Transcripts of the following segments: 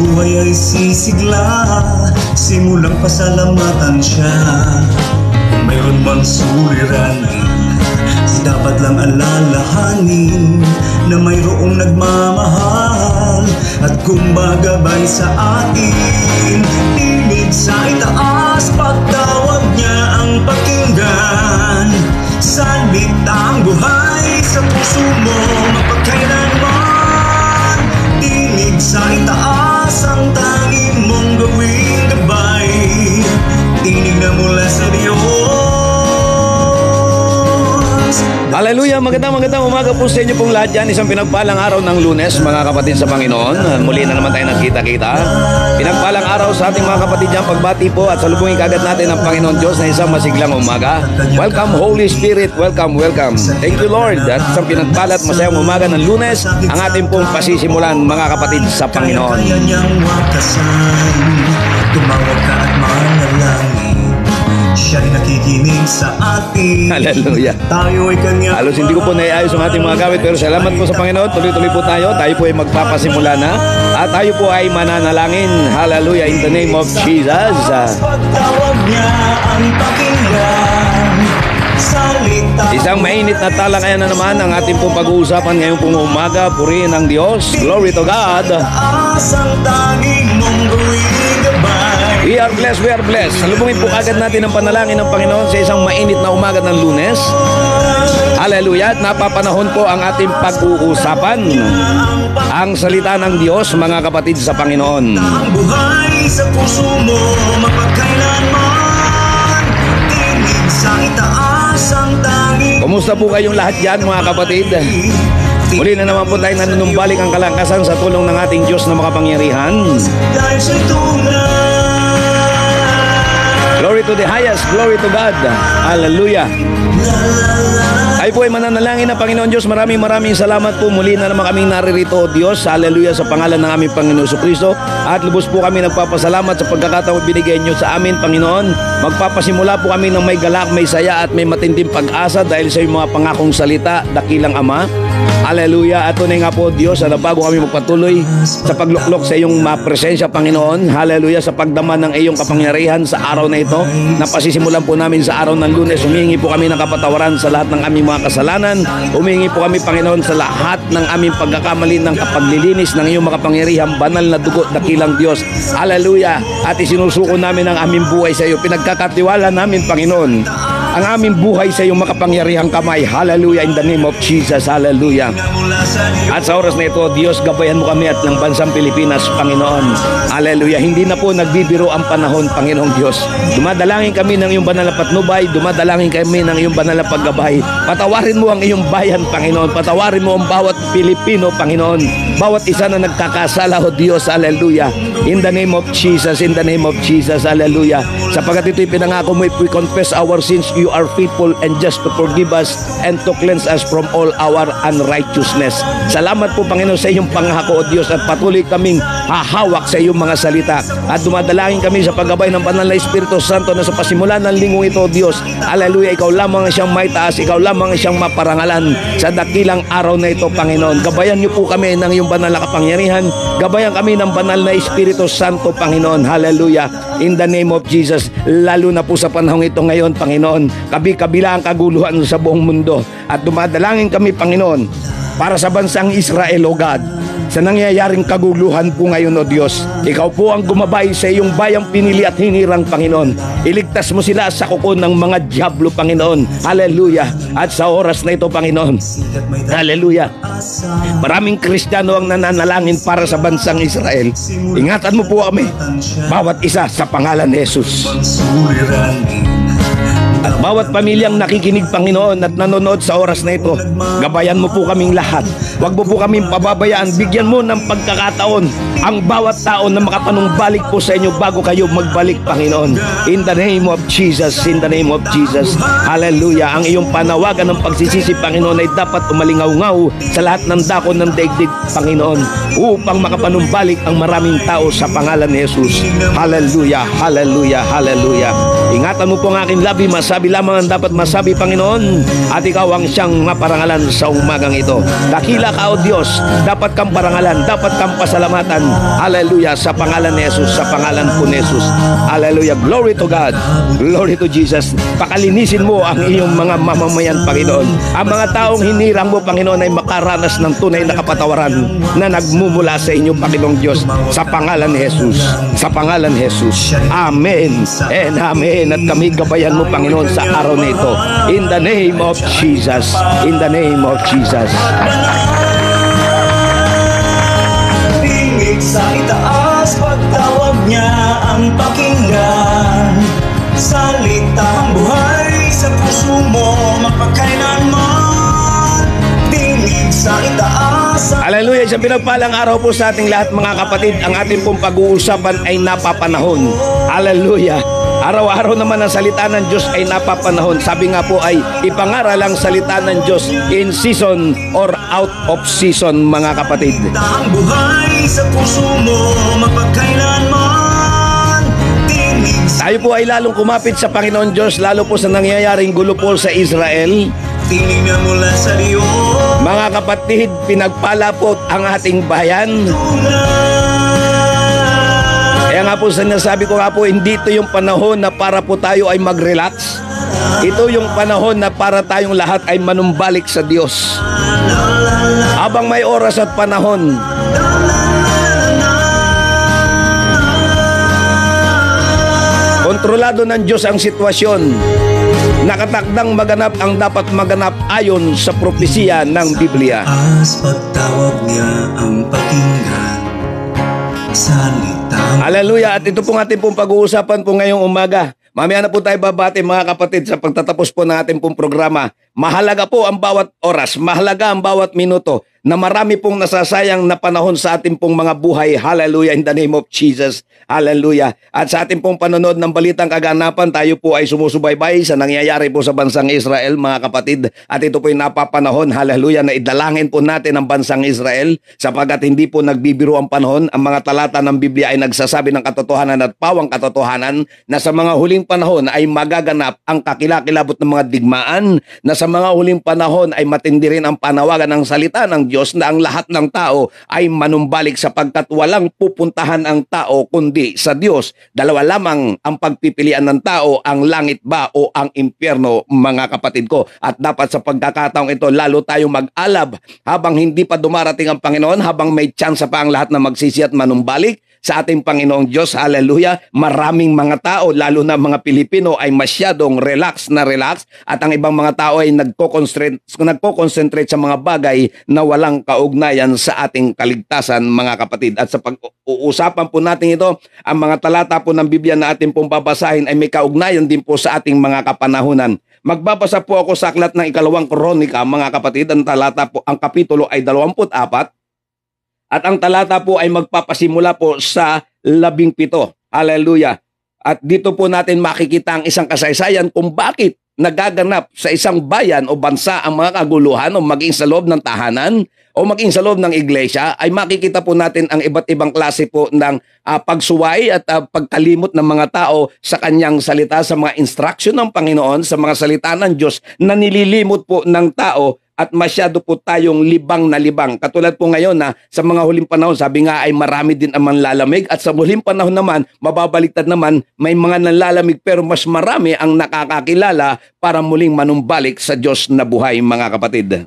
buhay ay sisigla, simulang pasalamatan siya. Kung mayroon mang suliranin, dapat lang alalahanin na mayroong nagmamahal at kumbagabay sa atin. Tinig sa itaas, pagtawag niya ang pakinggan. Salitang buhay sa puso mo mapagkailanman. Tinig sa itaas, ang tanging mong gawing gabay. Tinig na mula sa Diyos. Hallelujah! Magandang umaga po sa inyo pong lahat dyan. Isang pinagpalang araw ng Lunes, mga kapatid sa Panginoon. Muli na naman tayo nagkita-kita. Pinagpalang araw sa ating mga kapatid dyan, pagbati po at salubungin kagad natin ang Panginoon Diyos na isang masiglang umaga. Welcome Holy Spirit, welcome. Thank you Lord. At isang pinagpalat masayang umaga ng Lunes, ang ating pong pasisimulan mga kapatid sa Panginoon. Tumawag ka at manalangin, siya'y nakikinig sa atin. Hallelujah. Tayo ay kanya. Halos hindi ko po naiayos ang ating mga gawin, pero salamat po sa Panginoon. Tuloy-tuloy po tayo. Tayo po ay magpapasimula na at tayo po ay mananalangin. Hallelujah, in the name of Jesus. Pagtawag niya ang pakinggan. Isang mainit na talakayan na naman ang ating pong pag-uusapan ngayong pong umaga. Purihin ang Diyos. Glory to God. We are blessed. Salubungin po agad natin ang panalangin ng Panginoon sa isang mainit na umaga ng Lunes. Hallelujah. At napapanahon po ang ating pag-uusapan, ang salita ng Diyos, mga kapatid sa Panginoon. Ang buhay sa puso mo mapagkailanman. Tinig sa itaas ang tanging. Kumusta po kayong lahat dyan, mga kapatid? Muli na naman po tayo nanunumbalik ang kalakasan sa tulong ng ating Diyos na makapangyarihan. Dahil sa tunay. Glory to the highest, glory to God. Hallelujah. Tayo po ay mananalangin ng Panginoon Diyos. Maraming salamat po. Muli na naman kaming naririto, O Diyos. Hallelujah, sa pangalan ng aming Panginoon Jesucristo. At lubos po kami nagpapasalamat sa pagkakataong binigay niyo sa amin, Panginoon. Magpapasimula po kami ng may galak, may saya at may matinding pag-asa dahil sa iyong mga pangakong salita, dakilang Ama. Hallelujah. At tunay nga po, Diyos, na bago kami magpatuloy sa pagluklok sa iyong presensya, Panginoon. Hallelujah, sa pagdama ng iyong kapangyarihan sa araw na ito, na pasisimulan po namin sa araw ng Lunes. Humingi po kami ng kapatawaran sa lahat ng aming mga kasalanan. Humingi po kami, Panginoon, sa lahat ng aming pagkakamali ng kapaglilinis ng iyong makapangyarihan, banal na dugo, dakilang Diyos. Hallelujah. At isinusuko namin ang aming buhay sa iyo. Pinagkakatiwala namin, Panginoon, ang aming buhay sa iyong makapangyarihang kamay. Hallelujah, in the name of Jesus. Hallelujah. At sa oras na ito, Diyos, gabayan mo kami at ng bansang Pilipinas, Panginoon. Hallelujah. Hindi na po nagbibiro ang panahon, Panginoong Diyos. Dumadalangin kami ng iyong banal na patnubay. Dumadalangin kami ng iyong banal na paggabay. Patawarin mo ang iyong bayan, Panginoon. Patawarin mo ang bawat Pilipino, Panginoon. Bawat isa na nagkakasala, O Diyos. Hallelujah. In the name of Jesus. In the name of Jesus. Hallelujah. Sapagat ito'y pinangako mo, if we confess our sins, you are faithful and just to forgive us and to cleanse us from all our unrighteousness. Salamat po, Panginoon, sa iyong pangako, O Diyos, at patuloy kaming hahawak sa iyong mga salita. At dumadalangin kami sa paggabay ng Banal na Espiritu Santo na sa pasimula ng linggong ito, O Diyos. Hallelujah. Ikaw lamang ang siyang maitaas. Ikaw lamang ang siyang maparangalan sa dakilang araw na ito, Panginoon. Gabayan niyo po kami ng iyong banal na kapangyarihan. Gabayan kami ng Banal na Espiritu Santo, Panginoon. Hallelujah. In the name of Jesus. Lalo na po sa panahong ito ngayon, Panginoon. Kabi-kabila ang kaguluhan sa buong mundo. At dumadalangin kami, Panginoon, para sa bansang Israel, O God, sa nangyayaring kaguluhan po ngayon, O Diyos. Ikaw po ang gumabay sa iyong bayang pinili at hinirang, Panginoon. Iligtas mo sila sa kuko ng mga diablo, Panginoon. Hallelujah. At sa oras na ito, Panginoon, hallelujah, maraming Kristiyano ang nananalangin para sa bansang Israel. Ingatan mo po kami, bawat isa, sa pangalan ni Jesus. At bawat pamilyang nakikinig, Panginoon, at nanonood sa oras na ito, gabayan mo po kaming lahat. Huwag mo po kaming pababayaan. Bigyan mo ng pagkakataon ang bawat tao na makapanumbalik po sa inyo bago kayo magbalik, Panginoon. In the name of Jesus, in the name of Jesus. Hallelujah. Ang iyong panawagan ng pagsisisi, Panginoon, ay dapat umalingaw-ngaw sa lahat ng dako ng daigdig, Panginoon, upang makapanumbalik ang maraming tao sa pangalan ni Jesus. Hallelujah, hallelujah, hallelujah. Ingatan mo po ang aking labi, masa masabi lamang ang dapat masabi, Panginoon, at ikaw ang siyang maparangalan sa umagang ito. Dakila ka, O Diyos, dapat kang parangalan, dapat kang pasalamatan. Hallelujah, sa pangalan ni Jesus, sa pangalan po ni Jesus. Hallelujah, glory to God, glory to Jesus. Pakalinisin mo ang iyong mga mamamayan, Panginoon. Ang mga taong hinirang mo, Panginoon, ay makaranas ng tunay na kapatawaran na nagmumula sa inyo, Panginoong Diyos, sa pangalan ni Jesus, sa pangalan ni Jesus. Amen and amen. At kami gabayan mo, Panginoon, sa araw na ito. In the name of Jesus. In the name of Jesus. Tingig sa itaas, pagtawag niya ang pakinggan. Salitang buhay sa puso mo, mapagkailanman. Tingig sa itaas. Hallelujah! Isang pinagpalang araw po sa ating lahat, mga kapatid. Ang ating pong pag-uusapan ay napapanahon. Hallelujah! Araw-araw naman ang salita ng Diyos ay napapanahon. Sabi nga po ay ipangaral ang salita ng Diyos in season or out of season, mga kapatid. Ang buhay sa puso mo, mapagkailanman. Tayo po ay lalong kumapit sa Panginoon Diyos, lalo po sa nangyayaring gulo po sa Israel. Tinig na mula sa Diyos. Mga kapatid, pinagpala po ang ating bayan. Kaya nga po sinasabi ko nga po, hindi ito yung panahon na para po tayo ay mag-relax. Ito yung panahon na para tayong lahat ay manumbalik sa Diyos. Habang may oras at panahon, kontrolado ng Diyos ang sitwasyon. Nakatakdang maganap ang dapat maganap ayon sa propesiya ng Biblia. As pagtawag niya ang pakinggan, salita. Hallelujah! At ito pong ating pong pag-uusapan po ngayong umaga. Mamaya na po tayo babati, mga kapatid, sa pagtatapos po ng ating pong programa. Mahalaga po ang bawat oras, mahalaga ang bawat minuto na marami pong nasasayang na panahon sa ating pong mga buhay. Hallelujah, in the name of Jesus. Hallelujah. At sa ating pong panonood ng balitang kaganapan, tayo po ay sumusubaybay sa nangyayari po sa bansang Israel, mga kapatid. At ito po ay napapanahon, hallelujah, na idalangin po natin ang bansang Israel sapagkat hindi po nagbibiro ang panahon. Ang mga talata ng Biblia ay nagsasabi ng katotohanan at pawang katotohanan na sa mga huling panahon ay magaganap ang kakilakilabot ng mga digmaan, na sa mga huling panahon ay matindi rin ang panawagan ng salita ng Diyos na ang lahat ng tao ay manumbalik sapagkat walang pupuntahan ang tao kundi sa Diyos. Dalawa lamang ang pagpipilian ng tao, ang langit ba o ang impyerno, mga kapatid ko. At dapat sa pagkakataong ito lalo tayong mag-alab habang hindi pa dumarating ang Panginoon, habang may tsansa pa ang lahat na magsisi at manumbalik sa ating Panginoong Diyos. Hallelujah. Maraming mga tao, lalo na mga Pilipino, ay masyadong relax at ang ibang mga tao ay nagko-concentrate sa mga bagay na walang kaugnayan sa ating kaligtasan, mga kapatid. At sa pag-uusapan po natin ito, ang mga talata po ng Biblia na ating pong babasahin ay may kaugnayan din po sa ating mga kapanahunan. Magbabasa po ako sa aklat ng 2 Kronika, mga kapatid. Ang talata po, ang kapitulo ay 24. At ang talata po ay magpapasimula po sa 17. Hallelujah. At dito po natin makikita ang isang kasaysayan kung bakit nagaganap sa isang bayan o bansa ang mga kaguluhan, o maging sa loob ng tahanan o maging sa loob ng iglesia, ay makikita po natin ang iba't ibang klase po ng pagsuway at pagkalimot ng mga tao sa kanyang salita, sa mga instruction ng Panginoon, sa mga salita ng Diyos na nililimot po ng tao. At masyado po tayong libang na libang. Katulad po ngayon na sa mga huling panahon, sabi nga ay marami din ang manlalamig. At sa huling panahon naman, mababaliktad naman, may mga nanlalamig pero mas marami ang nakakakilala para muling manumbalik sa Diyos na buhay, mga kapatid.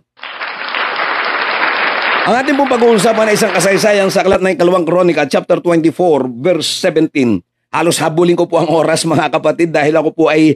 Ang ating pong pag-uusapan ay isang kasaysayan sa aklat ng 2 Kronika, chapter 24, verse 17. Halos habulin ko po ang oras, mga kapatid, dahil ako po ay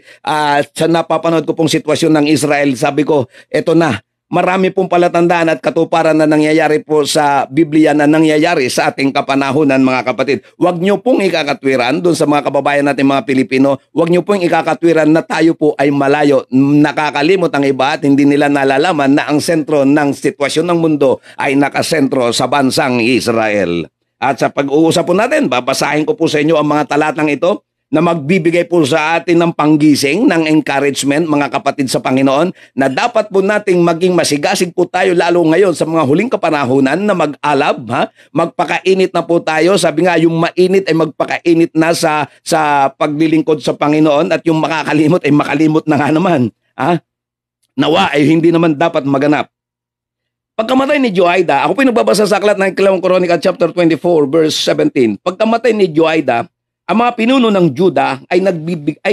sa napapanood ko pong sitwasyon ng Israel. Sabi ko, eto na. Marami pong palatandaan at katuparan na nangyayari po sa Biblia na nangyayari sa ating kapanahunan, mga kapatid. Huwag nyo pong ikakatwiran doon sa mga kababayan natin, mga Pilipino. Huwag nyo pong ikakatwiran na tayo po ay malayo. Nakakalimot ang iba at hindi nila nalalaman na ang sentro ng sitwasyon ng mundo ay nakasentro sa bansang Israel. At sa pag-uusap po natin, babasahin ko po sa inyo ang mga talatang ito. na magbibigay po sa atin ng panggising, ng encouragement, mga kapatid sa Panginoon, na dapat po nating maging masigasig po tayo lalo ngayon sa mga huling kapanahunan na mag-alab, magpakainit na po tayo. Sabi nga, yung mainit ay magpakainit na sa paglilingkod sa Panginoon, at yung makakalimot ay makalimot na nga naman. Nawa ay hindi naman dapat maganap. Pagkamatay ni Joaida, ako po nagbabasa sa aklat ng Ikalawang Kronika chapter 24 verse 17. Pagkamatay ni Joaida, ang mga pinuno ng Juda ay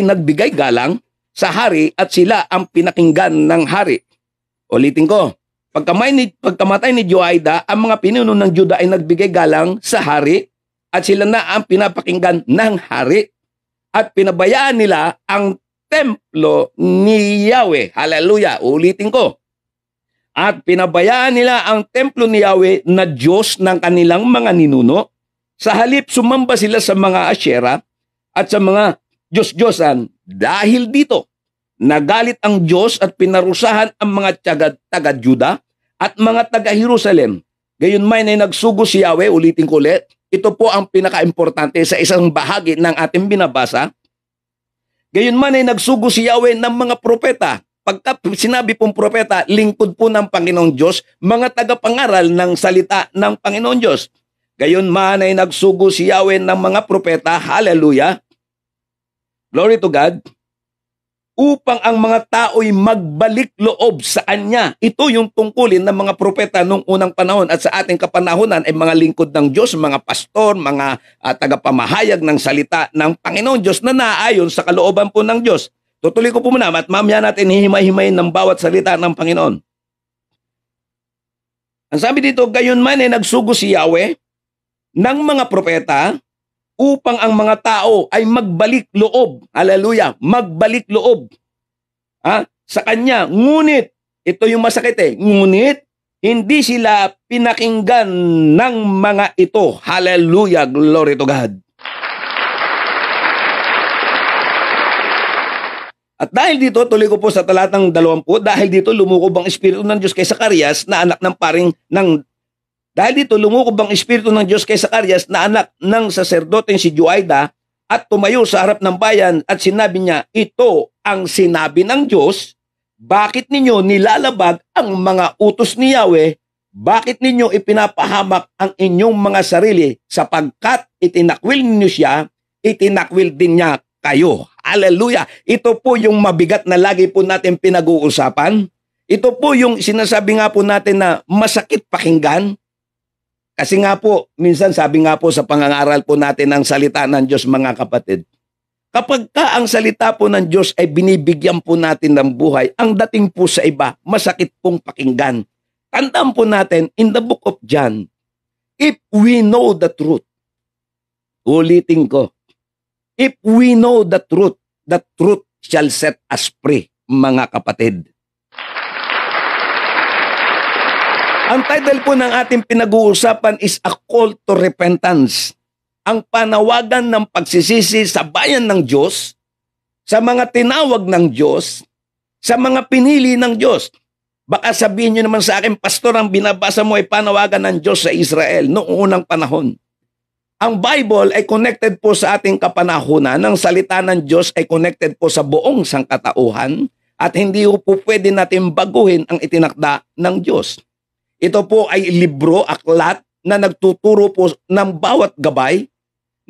nagbigay galang sa hari at sila ang pinakinggan ng hari. Ulitin ko, pagkamatay ni Joaida, ang mga pinuno ng Juda ay nagbigay galang sa hari at sila na ang pinapakinggan ng hari. At pinabayaan nila ang templo ni Yahweh. Hallelujah! Ulitin ko. At pinabayaan nila ang templo ni Yahweh na Diyos ng kanilang mga ninuno. Sa halip, sumamba sila sa mga asyera at sa mga Diyos-Diyosan. Dahil dito, nagalit ang Diyos at pinarusahan ang mga taga-Juda at mga taga-Jerusalem. Gayunman ay nagsugo si Yahweh, ulitin ko ulit, ito po ang pinaka-importante sa isang bahagi ng ating binabasa. Gayunman ay nagsugo si Yahweh ng mga propeta. Pagka sinabi pong propeta, lingkod po ng Panginoong Diyos, mga tagapangaral ng salita ng Panginoong Diyos. Gayunman ay nagsugo si Yahweh ng mga propeta, hallelujah, glory to God, upang ang mga tao'y magbalik loob sa Kanya. Ito yung tungkulin ng mga propeta noong unang panahon, at sa ating kapanahunan ay mga lingkod ng Diyos, mga pastor, mga tagapamahayag ng salita ng Panginoon Diyos na naayon sa kalooban po ng Diyos. Tutuloy ko po muna at mamaya natin hihimay-himay ng bawat salita ng Panginoon. Ang sabi dito, gayunman ay nagsugo si Yahweh ng mga propeta upang ang mga tao ay magbalik loob. Hallelujah! Magbalik loob sa Kanya. Ngunit, ito yung masakit ngunit, hindi sila pinakinggan ng mga ito. Hallelujah! Glory to God! At dahil dito, tuloy ko po sa talatang 20, dahil dito lumukob ang Espiritu ng Diyos kay Zacarias na anak ng paring ng Dahil dito, lumukob ang Espiritu ng Diyos kay Zacarias na anak ng saserdoteng si Joaida at tumayo sa harap ng bayan at sinabi niya, ito ang sinabi ng Diyos, bakit ninyo nilalabag ang mga utos ni Yahweh? Bakit ninyo ipinapahamak ang inyong mga sarili sapagkat itinakwil ninyo siya, itinakwil din niya kayo. Hallelujah! Ito po yung mabigat na lagi po natin pinag-uusapan. Ito po yung sinasabi nga po natin na masakit pakinggan. Kasi nga po, minsan sabi nga po sa pangangaral po natin ng salita ng Diyos, mga kapatid, kapag ka ang salita po ng Diyos ay binibigyan po natin ng buhay, ang dating po sa iba, masakit pong pakinggan. Tandaan po natin, in the book of John, if we know the truth, ulitin ko, if we know the truth shall set us free, mga kapatid. Ang title po ng ating pinag-uusapan is A Call to Repentance. Ang panawagan ng pagsisisi sa bayan ng Diyos, sa mga tinawag ng Diyos, sa mga pinili ng Diyos. Baka sabihin nyo naman sa akin, Pastor, ang binabasa mo ay panawagan ng Diyos sa Israel noong unang panahon. Ang Bible ay connected po sa ating kapanahunan. Ang salita ng Diyos ay connected po sa buong sangkatauhan at hindi po pwede natin baguhin ang itinakda ng Diyos. Ito po ay libro, aklat, na nagtuturo po ng bawat gabay,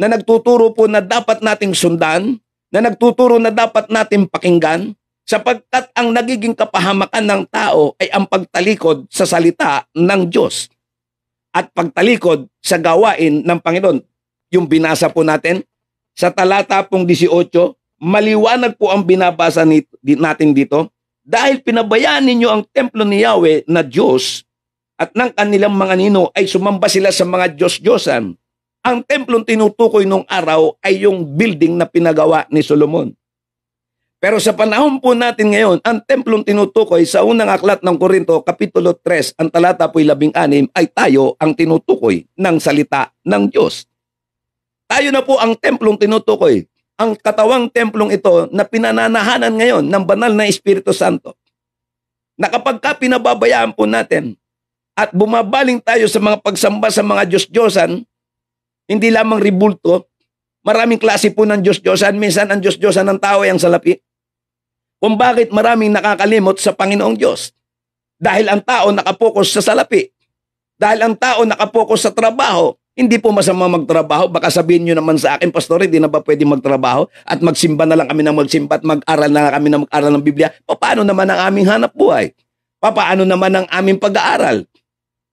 na nagtuturo po na dapat nating sundan, na nagtuturo na dapat nating pakinggan, sapagkat ang nagiging kapahamakan ng tao ay ang pagtalikod sa salita ng Diyos at pagtalikod sa gawain ng Panginoon. Yung binasa po natin sa talata pong 18, maliwanag po ang binabasa natin dito, dahil pinabayaan ninyo ang templo ni Yahweh na Diyos at ng kanilang mga nino ay sumamba sila sa mga Diyos-Diyosan. Ang templong tinutukoy nung araw ay yung building na pinagawa ni Solomon. Pero sa panahon po natin ngayon, ang templong tinutukoy sa unang aklat ng Korinto, Kapitulo 3, ang talata po'y 16, ay tayo ang tinutukoy ng salita ng Diyos. Tayo na po ang templong tinutukoy. Ang katawang templong ito na pinananahanan ngayon ng banal na Espiritu Santo. Na kapag ka pinababayaan po natin, at bumabaling tayo sa mga pagsamba sa mga Diyos-Diyosan, hindi lamang ribulto, maraming klase po ng Diyos-Diyosan. Minsan ang Diyos-Diyosan ng tao ay ang salapi. Kung bakit maraming nakakalimot sa Panginoong Diyos. Dahil ang tao nakapokus sa salapi. Dahil ang tao nakapokus sa trabaho. Hindi po masama magtrabaho. Baka sabihin nyo naman sa akin, Pastor, hindi na ba pwede magtrabaho? At magsimba na lang kami ng magsimba at mag-aral na lang kami ng mag-aral ng Biblia? Paano naman ang aming hanap buhay? Paano naman ang aming pag-aaral?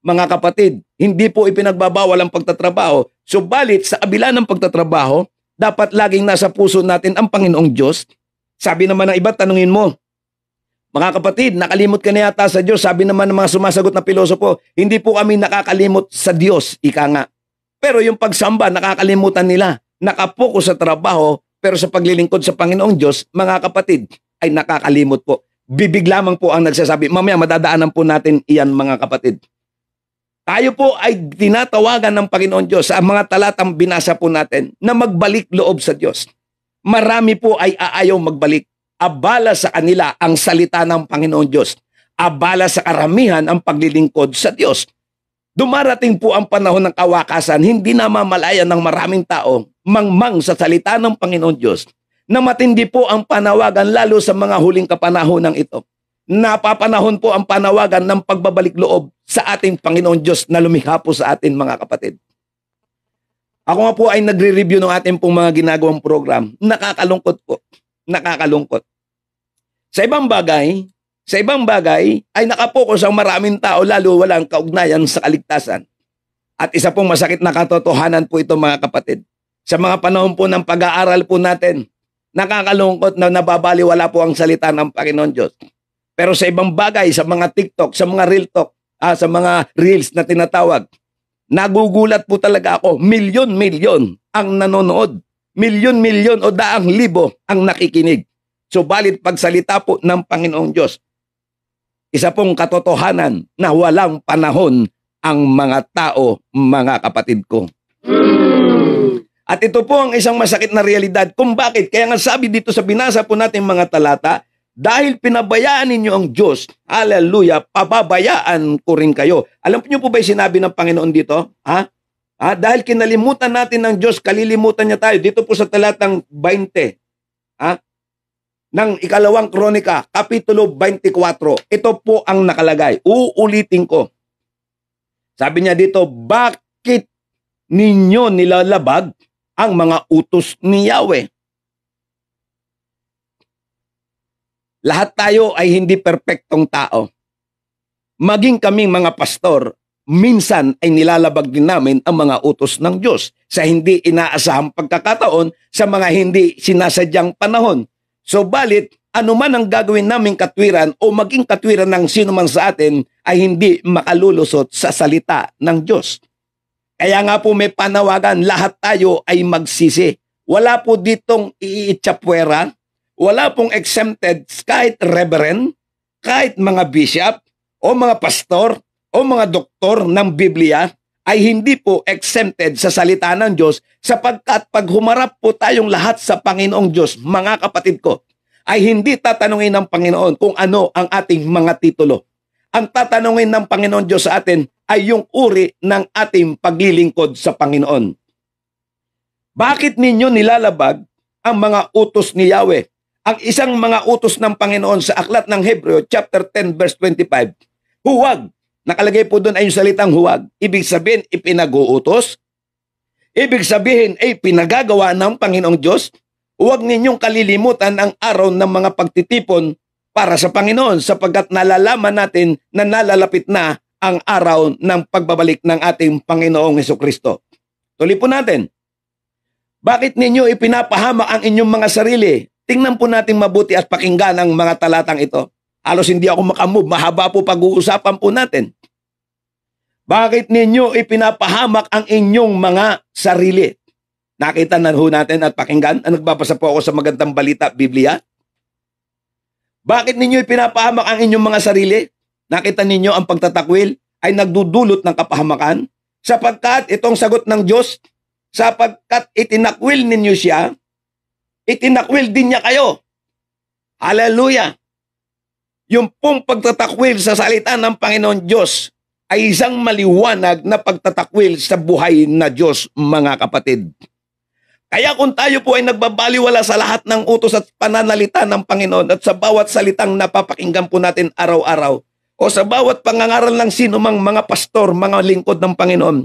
Mga kapatid, hindi po ipinagbabawal ang pagtatrabaho. Subalit sa kabila ng pagtatrabaho, dapat laging nasa puso natin ang Panginoong Diyos. Sabi naman ng iba, tanungin mo, mga kapatid, nakalimot ka na yata sa Diyos. Sabi naman ng mga sumasagot na pilosopo, hindi po kami nakakalimot sa Diyos, ika nga. Pero yung pagsamba, nakakalimutan nila. Nakapokus sa trabaho, pero sa paglilingkod sa Panginoong Diyos, mga kapatid, ay nakakalimot po. Bibig lamang po ang nagsasabi. Mamaya madadaanan po natin iyan, mga kapatid. Tayo po ay tinatawagan ng Panginoon Diyos sa mga talatang binasa po natin na magbalik loob sa Diyos. Marami po ay aayaw magbalik. Abala sa kanila ang salita ng Panginoon Diyos. Abala sa karamihan ang paglilingkod sa Diyos. Dumarating po ang panahon ng kawakasan, hindi na mamalayan ng maraming tao mangmang sa salita ng Panginoon Diyos na matindi po ang panawagan lalo sa mga huling kapanahonan ito. Napapanahon po ang panawagan ng pagbabalik loob sa ating Panginoon Diyos na lumikha po sa atin, mga kapatid. Ako nga po ay nagre-review ng ating pong mga ginagawang program. Nakakalungkot po. Nakakalungkot. Sa ibang bagay ay nakapokus ang maraming tao lalo walang kaugnayan sa kaligtasan. At isa pong masakit na katotohanan po ito, mga kapatid. Sa mga panahon po ng pag-aaral po natin, nakakalungkot na nababaliwala po ang salita ng Panginoon Diyos. Pero sa ibang bagay, sa mga TikTok, sa mga Real Talk, sa mga Reels na tinatawag, nagugulat po talaga ako. Milyon-milyon ang nanonood. Milyon-milyon o daang libo ang nakikinig. Subalit pagsalita po ng Panginoong Diyos, isa pong katotohanan na walang panahon ang mga tao, mga kapatid ko. At ito po ang isang masakit na realidad kung bakit. Kaya nga sabi dito sa binasa po natin mga talata, dahil pinabayaan ninyo ang Diyos, hallelujah, pababayaan ko rin kayo. Alam niyo po ba yung sinabi ng Panginoon dito? Dahil kinalimutan natin ng Diyos, kalilimutan niya tayo. Dito po sa talatang 20, ng ikalawang kronika, kapitulo 24. Ito po ang nakalagay. Uulitin ko. Sabi niya dito, bakit ninyo nilalabag ang mga utos ni Yahweh? Lahat tayo ay hindi perpektong tao. Maging kaming mga pastor, minsan ay nilalabag din namin ang mga utos ng Diyos sa hindi inaasahang pagkakataon, sa mga hindi sinasadyang panahon. Subalit, anuman ang gagawin naming katwiran o maging katwiran ng sino man sa atin ay hindi makalulusot sa salita ng Diyos. Kaya nga po may panawagan, lahat tayo ay magsisi. Wala po ditong iitsapwera, wala pong exempted kahit reverend, kahit mga bishop o mga pastor o mga doktor ng Biblia ay hindi po exempted sa salita ng Diyos sapagkat pag humarap po tayong lahat sa Panginoong Diyos, mga kapatid ko, ay hindi tatanungin ng Panginoon kung ano ang ating mga titulo. Ang tatanungin ng Panginoon Diyos sa atin ay yung uri ng ating paglilingkod sa Panginoon. Bakit ninyo nilalabag ang mga utos ni Yahweh? Ang isang mga utos ng Panginoon sa aklat ng Hebreo, chapter 10, verse 25, huwag. Nakalagay po doon ay yung salitang huwag. Ibig sabihin, ipinag-uutos. Ibig sabihin, ay pinagagawa ng Panginoong Diyos. Huwag ninyong kalilimutan ang araw ng mga pagtitipon para sa Panginoon sapagkat nalalaman natin na nalalapit na ang araw ng pagbabalik ng ating Panginoong Hesukristo. Tuloy po natin. Bakit ninyo ipinapahamak ang inyong mga sarili? Tingnan po natin mabuti at pakinggan ang mga talatang ito. Halos hindi ako makamove. Mahaba po pag-uusapan po natin. Bakit ninyo ipinapahamak ang inyong mga sarili? Nakita na ho natin at pakinggan. Nagbabasa po ako sa magandang balita, Biblia. Bakit ninyo ipinapahamak ang inyong mga sarili? Nakita ninyo ang pagtatakwil ay nagdudulot ng kapahamakan? Sapagkat itong sagot ng Diyos, sapagkat itinakwil ninyo siya, itinakwil din niya kayo. Hallelujah! Yung pong pagtatakwil sa salita ng Panginoon Diyos ay isang maliwanag na pagtatakwil sa buhay na Diyos, mga kapatid. Kaya kung tayo po ay nagbabaliwala sa lahat ng utos at pananalita ng Panginoon at sa bawat salitang napapakinggan po natin araw-araw o sa bawat pangangaral ng sino mang mga pastor, mga lingkod ng Panginoon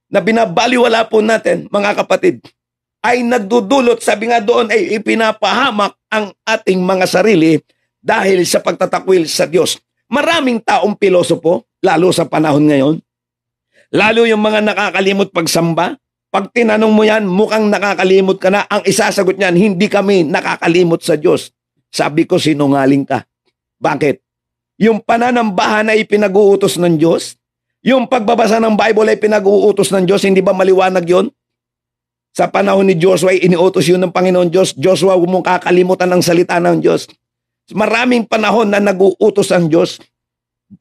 na binabaliwala po natin, mga kapatid, ay nagdudulot, sabi nga doon, ay ipinapahamak ang ating mga sarili dahil sa pagtatakwil sa Diyos. Maraming taong pilosopo, lalo sa panahon ngayon, lalo yung mga nakakalimot pagsamba. Pag tinanong mo yan, mukhang nakakalimot ka na. Ang isasagot niyan, hindi kami nakakalimot sa Diyos. Sabi ko, sinungaling ka. Bakit? Yung pananambahan ay pinag-uutos ng Diyos? Yung pagbabasa ng Bible ay pinag-uutos ng Diyos? Hindi ba maliwanag yon? Sa panahon ni Joshua, iniutos yun ng Panginoon Diyos. Joshua, huwag mong kakalimutan ang salita ng Diyos. Maraming panahon na nag-uutos ang Diyos.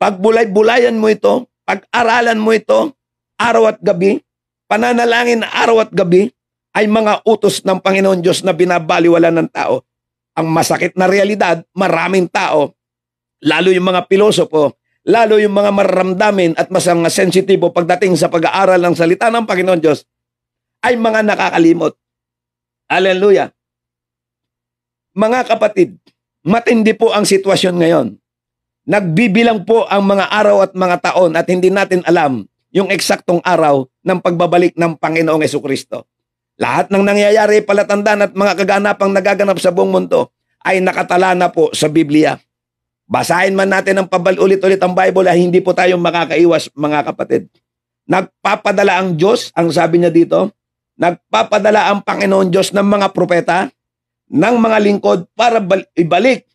Pagbulay-bulayan mo ito, pag-aralan mo ito, araw at gabi, pananalangin araw at gabi ay mga utos ng Panginoon Diyos na binabaliwala ng tao. Ang masakit na realidad, maraming tao, lalo yung mga pilosopo, lalo yung mga mararamdamin at mga sensitibo pagdating sa pag-aaral ng salita ng Panginoon Diyos, ay mga nakakalimot. Hallelujah. Mga kapatid, matindi po ang sitwasyon ngayon. Nagbibilang po ang mga araw at mga taon at hindi natin alam yung eksaktong araw ng pagbabalik ng Panginoong Jesucristo. Lahat ng nangyayari, palatandaan at mga kaganapang nagaganap sa buong mundo ay nakatala na po sa Biblia. Basahin man natin ang ulit-ulit ang Bible ay hindi po tayo makakaiwas, mga kapatid. Nagpapadala ang Diyos, ang sabi niya dito, nagpapadala ang Panginoon Diyos ng mga propeta, ng mga lingkod para ibalik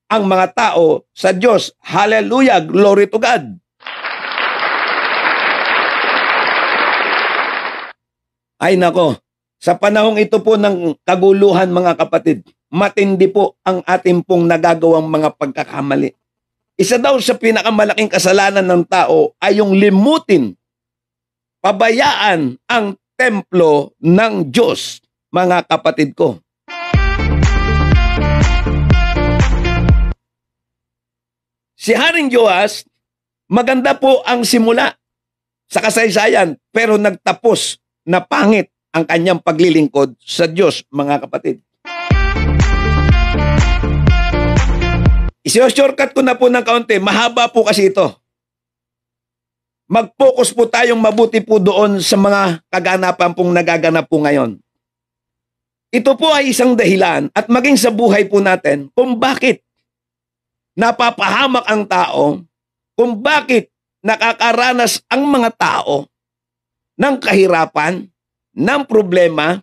ang mga tao sa Diyos. Hallelujah! Glory to God! Ay nako, sa panahong ito po ng kaguluhan, mga kapatid, matindi po ang ating pong nagagawang mga pagkakamali. Isa daw sa pinakamalaking kasalanan ng tao ay yung limutin, pabayaan ang templo ng Diyos, mga kapatid ko. Si Haring Joas, maganda po ang simula sa kasaysayan, pero nagtapos na pangit ang kanyang paglilingkod sa Diyos, mga kapatid. Isi-shortcut ko na po ng kaunti, mahaba po kasi ito. Mag-focus po tayong mabuti po doon sa mga kaganapan pong nagaganap po ngayon. Ito po ay isang dahilan at maging sa buhay po natin kung bakit napapahamak ang tao, kung bakit nakakaranas ang mga tao ng kahirapan, ng problema.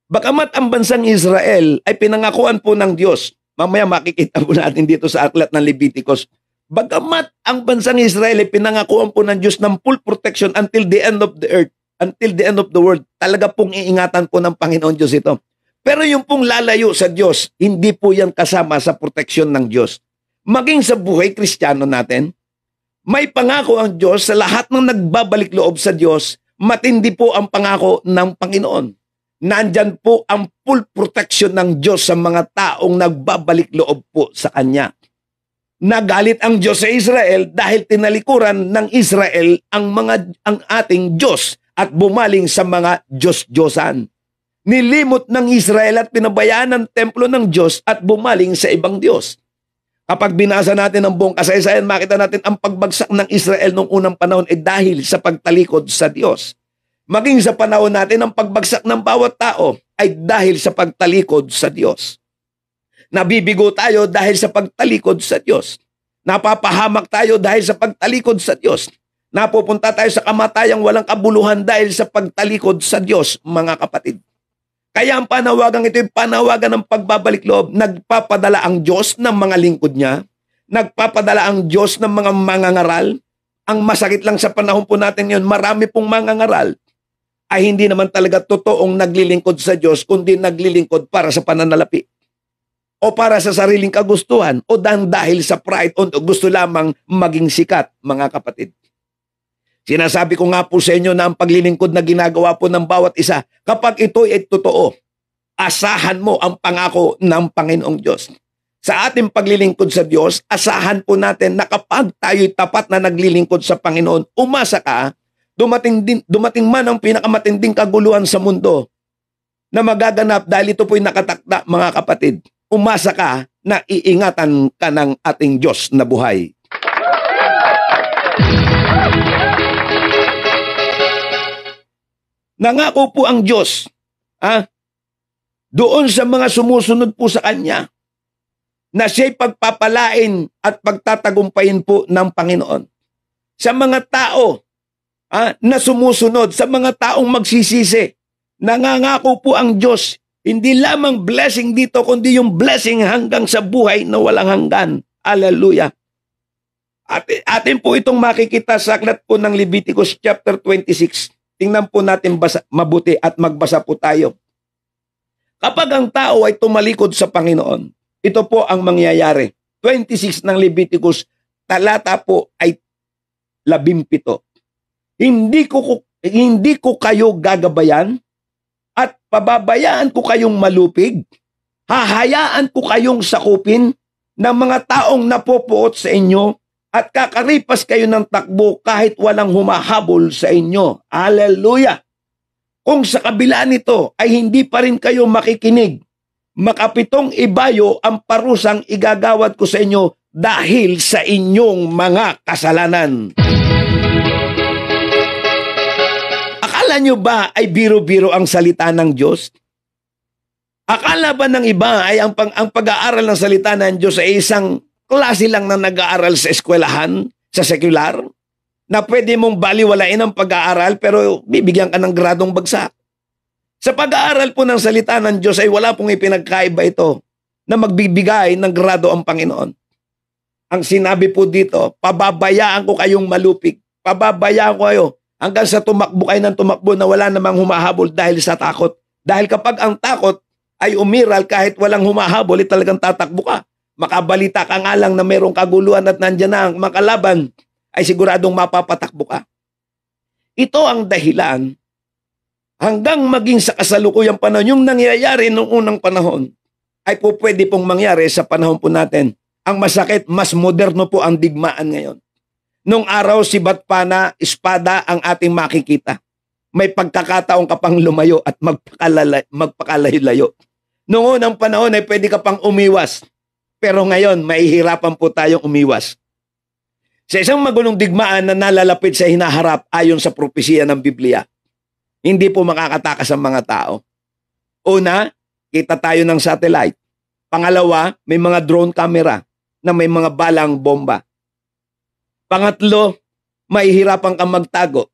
Bagamat ang bansang Israel ay pinangakuan po ng Diyos, mamaya makikita po natin dito sa aklat ng Leviticus, bagamat ang bansang Israel ay pinangakuan po ng Diyos ng full protection until the end of the earth, until the end of the world, talaga pong iingatan po ng Panginoon Diyos ito. Pero yung pong lalayo sa Diyos, hindi po yan kasama sa proteksyon ng Diyos. Maging sa buhay Kristiyano natin, may pangako ang Diyos sa lahat ng nagbabalik loob sa Diyos, matindi po ang pangako ng Panginoon. Nandyan po ang full protection ng Diyos sa mga taong nagbabalik loob po sa Kanya. Nagalit ang Diyos sa Israel dahil tinalikuran ng Israel ang ating Diyos at bumaling sa mga Diyos-Diyosan. Nilimot ng Israel at pinabayaan ng templo ng Diyos at bumaling sa ibang Diyos. Kapag binasa natin ang buong kasaysayan, makita natin ang pagbagsak ng Israel noong unang panahon ay dahil sa pagtalikod sa Diyos. Maging sa panahon natin, ang pagbagsak ng bawat tao ay dahil sa pagtalikod sa Diyos. Nabibigo tayo dahil sa pagtalikod sa Diyos. Napapahamak tayo dahil sa pagtalikod sa Diyos. Napupunta tayo sa kamatayang walang kabuluhan dahil sa pagtalikod sa Diyos, mga kapatid. Kaya ang panawagan ito yung panawagan ng pagbabalik loob. Nagpapadala ang Diyos ng mga lingkod niya. Nagpapadala ang Diyos ng mga mangangaral. Ang masakit lang sa panahon po natin yun, marami pong mangangaral ay hindi naman talaga totoong naglilingkod sa Diyos, kundi naglilingkod para sa pananalapi. O para sa sariling kagustuhan, o dahil sa pride, o gusto lamang maging sikat, mga kapatid. Sinasabi ko nga po sa inyo na ang paglilingkod na ginagawa po ng bawat isa, kapag ito ay totoo, asahan mo ang pangako ng Panginoong Diyos. Sa ating paglilingkod sa Diyos, asahan po natin na kapag tayo'y tapat na naglilingkod sa Panginoon, umasa ka, dumating man ang pinakamatinding kaguluhan sa mundo, na magaganap dahil ito po'y nakatakda, mga kapatid. Umasa ka na iingatan ka ng ating Diyos na buhay. Nangako po ang Diyos, doon sa mga sumusunod po sa Kanya, na siya'y pagpapalain at pagtatagumpayin po ng Panginoon. Sa mga tao na sumusunod, sa mga taong magsisisi, nangangako po ang Diyos, hindi lamang blessing dito, kundi yung blessing hanggang sa buhay na walang hanggan. Hallelujah. Atin po itong makikita sa aklat po ng Leviticus chapter 26. Tingnan po natin mabuti at magbasa po tayo. Kapag ang tao ay tumalikod sa Panginoon, ito po ang mangyayari. 26 ng Leviticus, talata po ay 17. Hindi ko kayo gagabayan at pababayaan ko kayong malupig. Hahayaan ko kayong sakupin ng mga taong napopuot sa inyo at kakaripas kayo ng takbo kahit walang humahabol sa inyo. Hallelujah! Kung sa kabila nito ay hindi pa rin kayo makikinig, makapitong ibayo ang parusang igagawad ko sa inyo dahil sa inyong mga kasalanan. Akala nyo ba ay biro-biro ang salita ng Diyos? Akala ba ng iba ay ang pag-aaral ng salita ng Diyos ay isang klase lang na nag-aaral sa eskwelahan, sa sekular, na pwede mong baliwalain ang pag-aaral pero bibigyan ka ng gradong bagsak? Sa pag-aaral po ng salita ng Diyos ay wala pong ipinagkaiba ito na magbibigay ng grado ang Panginoon. Ang sinabi po dito, pababayaan ko kayong malupig. Pababayaan ko kayo hanggang sa tumakbo kayo ng tumakbo na wala namang humahabol dahil sa takot. Dahil kapag ang takot ay umiral kahit walang humahabol, talagang tatakbo ka. Makabalita ka nga lang na mayroong kaguluhan at nandyan na ang makalaban, ay siguradong mapapatakbo ka. Ito ang dahilan hanggang maging sa kasalukuyang panahon, yung nangyayari noong unang panahon, ay po pwede pong mangyari sa panahon po natin. Ang masakit, mas moderno po ang digmaan ngayon. Noong araw, sibat pa na espada ang ating makikita. May pagkakataon ka pang lumayo at magpakalayo-layo. Noong unang panahon ay pwede ka pang umiwas. Pero ngayon, mahihirapan po tayong umiwas. Sa isang magulong digmaan na nalalapit sa hinaharap ayon sa propesiya ng Biblia, hindi po makakatakas ang mga tao. Una, kita tayo ng satellite. Pangalawa, may mga drone camera na may mga balang bomba. Pangatlo, mahihirapan kang magtago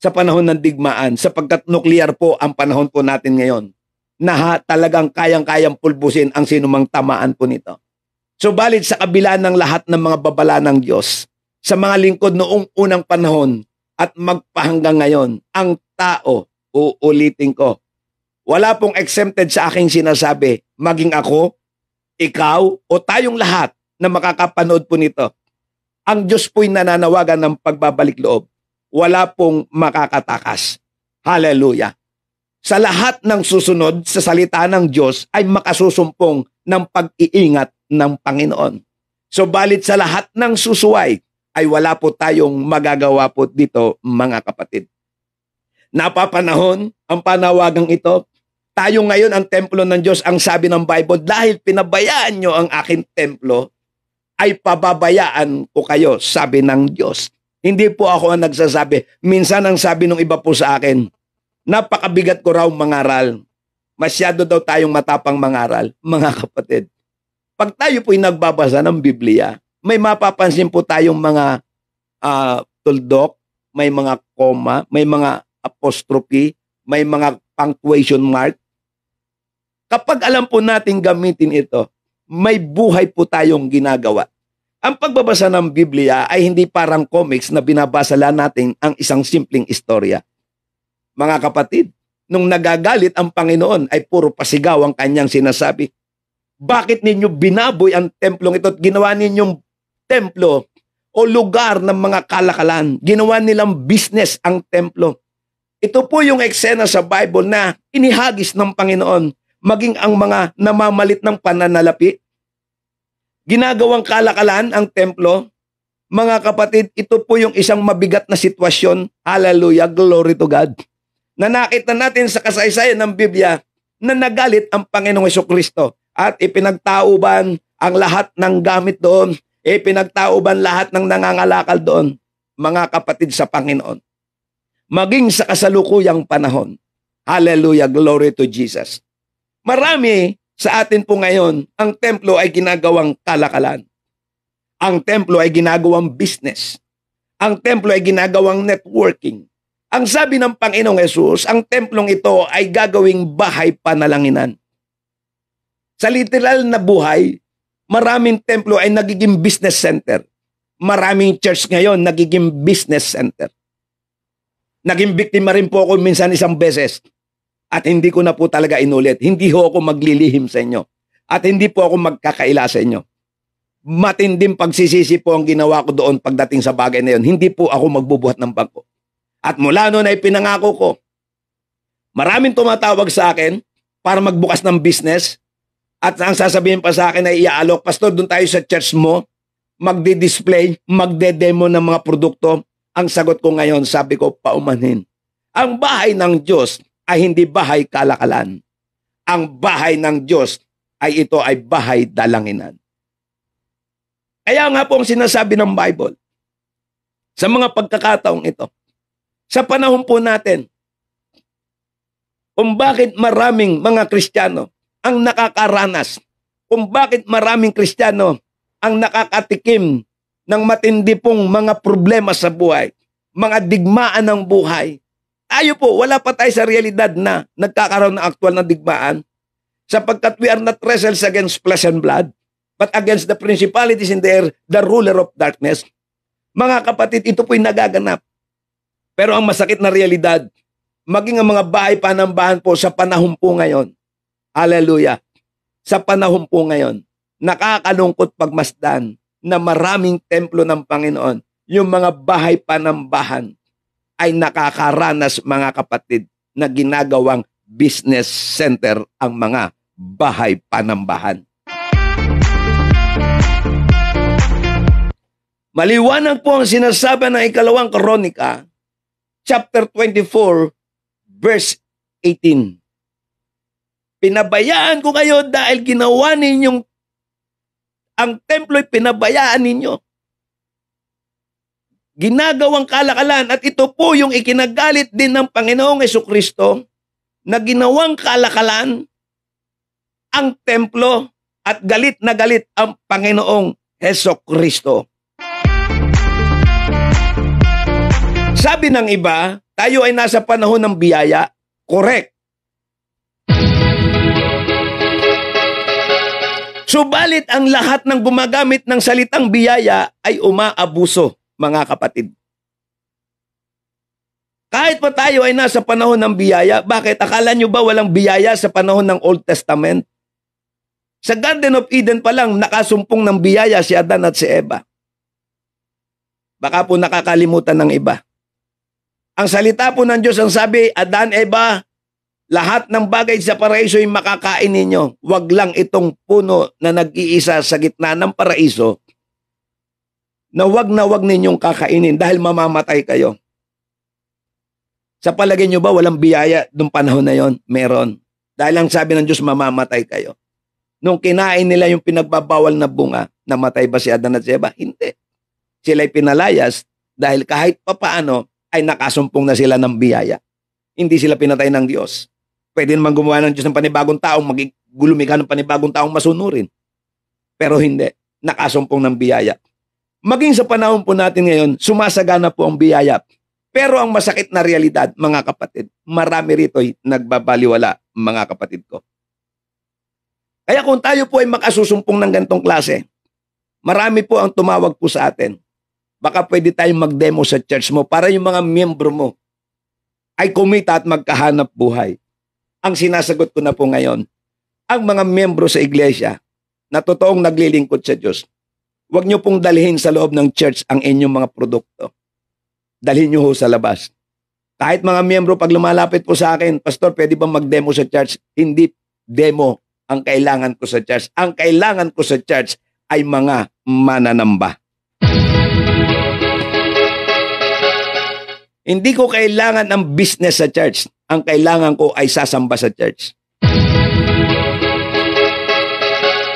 sa panahon ng digmaan sapagkat nuclear po ang panahon po natin ngayon na talagang kayang-kayang pulbusin ang sinumang tamaan po nito. Subalit sa kabila ng lahat ng mga babala ng Diyos, sa mga lingkod noong unang panahon at magpahanggang ngayon, ang tao, uulitin ko, wala pong exempted sa aking sinasabi, maging ako, ikaw, o tayong lahat na makakapanood po nito. Ang Diyos po'y nananawagan ng pagbabalik loob. Wala pong makakatakas. Hallelujah. Sa lahat ng susunod sa salita ng Diyos ay makasusumpong ng pag-iingat ng Panginoon. Subalit sa lahat ng susuway ay wala po tayong magagawa po dito, mga kapatid. Napapanahon ang panawagang ito. Tayo ngayon ang templo ng Diyos, ang sabi ng Bible, dahil pinabayaan nyo ang aking templo, ay pababayaan ko kayo, sabi ng Diyos. Hindi po ako ang nagsasabi. Minsan ang sabi ng iba po sa akin, napakabigat ko raw mangaral. Masyado daw tayong matapang mangaral, mga kapatid. Pag tayo po'y nagbabasa ng Biblia, may mapapansin po tayong mga tuldok, may mga comma, may mga apostrophe, may mga punctuation mark. Kapag alam po natin gamitin ito, may buhay po tayong ginagawa. Ang pagbabasa ng Biblia ay hindi parang comics na binabasa lang natin ang isang simpleng istorya. Mga kapatid, nung nagagalit ang Panginoon ay puro pasigaw ang kanyang sinasabi. Bakit ninyo binaboy ang templong ito at ginawa ninyong templo o lugar ng mga kalakalan? Ginawa nilang business ang templo. Ito po yung eksena sa Bible na inihagis ng Panginoon, maging ang mga namamalit ng pananalapi. Ginagawang kalakalan ang templo. Mga kapatid, ito po yung isang mabigat na sitwasyon. Hallelujah, glory to God. na nakita natin sa kasaysayan ng Biblia na nagalit ang Panginoong Hesukristo at ipinagtauban ang lahat ng gamit doon, ipinagtauban lahat ng nangangalakal doon, mga kapatid sa Panginoon. Maging sa kasalukuyang panahon. Hallelujah, glory to Jesus. Marami sa atin po ngayon, ang templo ay ginagawang kalakalan. Ang templo ay ginagawang business. Ang templo ay ginagawang networking. Ang sabi ng Panginoong Hesus, ang templong ito ay gagawing bahay panalanginan. Sa literal na buhay, maraming templo ay nagiging business center. Maraming church ngayon nagiging business center. Naging biktima rin po ako minsan isang beses. At hindi ko na po talaga inulit. Hindi ho ako maglilihim sa inyo. At hindi po ako magkakaila sa inyo. Matinding pagsisisi po ang ginawa ko doon pagdating sa bagay na yun. Hindi po ako magbubuhat ng bangko. At mula noon ay pinangako ko. Maraming tumatawag sa akin para magbukas ng business. At ang sasabihin pa sa akin ay iaalok, Pastor, doon tayo sa church mo. Magdi-display, magde-demo ng mga produkto. Ang sagot ko ngayon, sabi ko, paumanhin. Ang bahay ng Diyos ay hindi bahay kalakalan. Ang bahay ng Diyos ay ito ay bahay dalanginan. Kaya nga po ang sinasabi ng Bible, sa mga pagkakataong ito, sa panahon po natin, kung bakit maraming mga Kristiyano ang nakakaranas, kung bakit maraming Kristiyano ang nakakatikim ng matindi pong mga problema sa buhay, mga digmaan ng buhay. Tayo po, wala pa tayo sa realidad na nagkakaroon ng aktual na digmaan sapagkat we are not wrestles against flesh and blood, but against the principalities in the air, the ruler of darkness. Mga kapatid, ito po'y nagaganap. Pero ang masakit na realidad, maging ang mga bahay panambahan po sa panahon po ngayon, hallelujah, sa panahon po ngayon, nakakalungkot pagmasdan na maraming templo ng Panginoon, yung mga bahay panambahan, ay nakakaranas mga kapatid na ginagawang business center ang mga bahay panambahan. Maliwanag po ang sinasabi ng ikalawang Kronika, chapter 24, verse 18. Pinabayaan ko kayo dahil ginawa ninyong ang templo'y pinabayaan ninyo. Ginagawang kalakalan at ito po yung ikinagalit din ng Panginoong Hesukristo na ginawang kalakalan ang templo at galit na galit ang Panginoong Hesukristo. Sabi ng iba, tayo ay nasa panahon ng biyaya. Correct. Subalit ang lahat ng gumagamit ng salitang biyaya ay umaabuso, mga kapatid. Kahit pa tayo ay nasa panahon ng biyaya, bakit? Akala nyo ba walang biyaya sa panahon ng Old Testament? Sa Garden of Eden pa lang, nakasumpong ng biyaya si Adan at si Eva. Baka po nakakalimutan ng iba. Ang salita po ng Diyos ang sabi, Adan, Eva, lahat ng bagay sa paraiso ay makakain ninyo. Huwag lang itong puno na nag-iisa sa gitna ng paraiso na wag ninyong kakainin dahil mamamatay kayo. Sa palagay nyo ba walang biyaya nung panahon na yon? Meron. Dahil ang sabi ng Diyos, mamamatay kayo. Nung kinain nila yung pinagbabawal na bunga, namatay ba si Adan at si Eva? Hindi. Sila'y pinalayas dahil kahit papaano ay nakasumpong na sila ng biyaya. Hindi sila pinatay ng Diyos. Pwede naman gumawa ng Diyos ng panibagong taong magigulumika ng panibagong taong masunurin. Pero hindi. Nakasumpong ng biyaya. Maging sa panahon po natin ngayon, sumasagana po ang biyaya. Pero ang masakit na realidad, mga kapatid, marami rito'y nagbabaliwala, mga kapatid ko. Kaya kung tayo po ay makasusumpong ng ganitong klase, marami po ang tumawag po sa atin. Baka pwede tayong mag-demo sa church mo para yung mga miyembro mo ay kumita at magkahanap buhay. Ang sinasagot ko na po ngayon, ang mga miyembro sa iglesia na totoong naglilingkod sa Diyos, huwag niyo pong dalhin sa loob ng church ang inyong mga produkto. Dalhin niyo ho sa labas. Kahit mga miyembro pag lumalapit po sa akin, Pastor, pwede ba mag-demo sa church? Hindi demo ang kailangan ko sa church. Ang kailangan ko sa church ay mga mananamba. Hindi ko kailangan ang business sa church. ang kailangan ko ay sasamba sa church.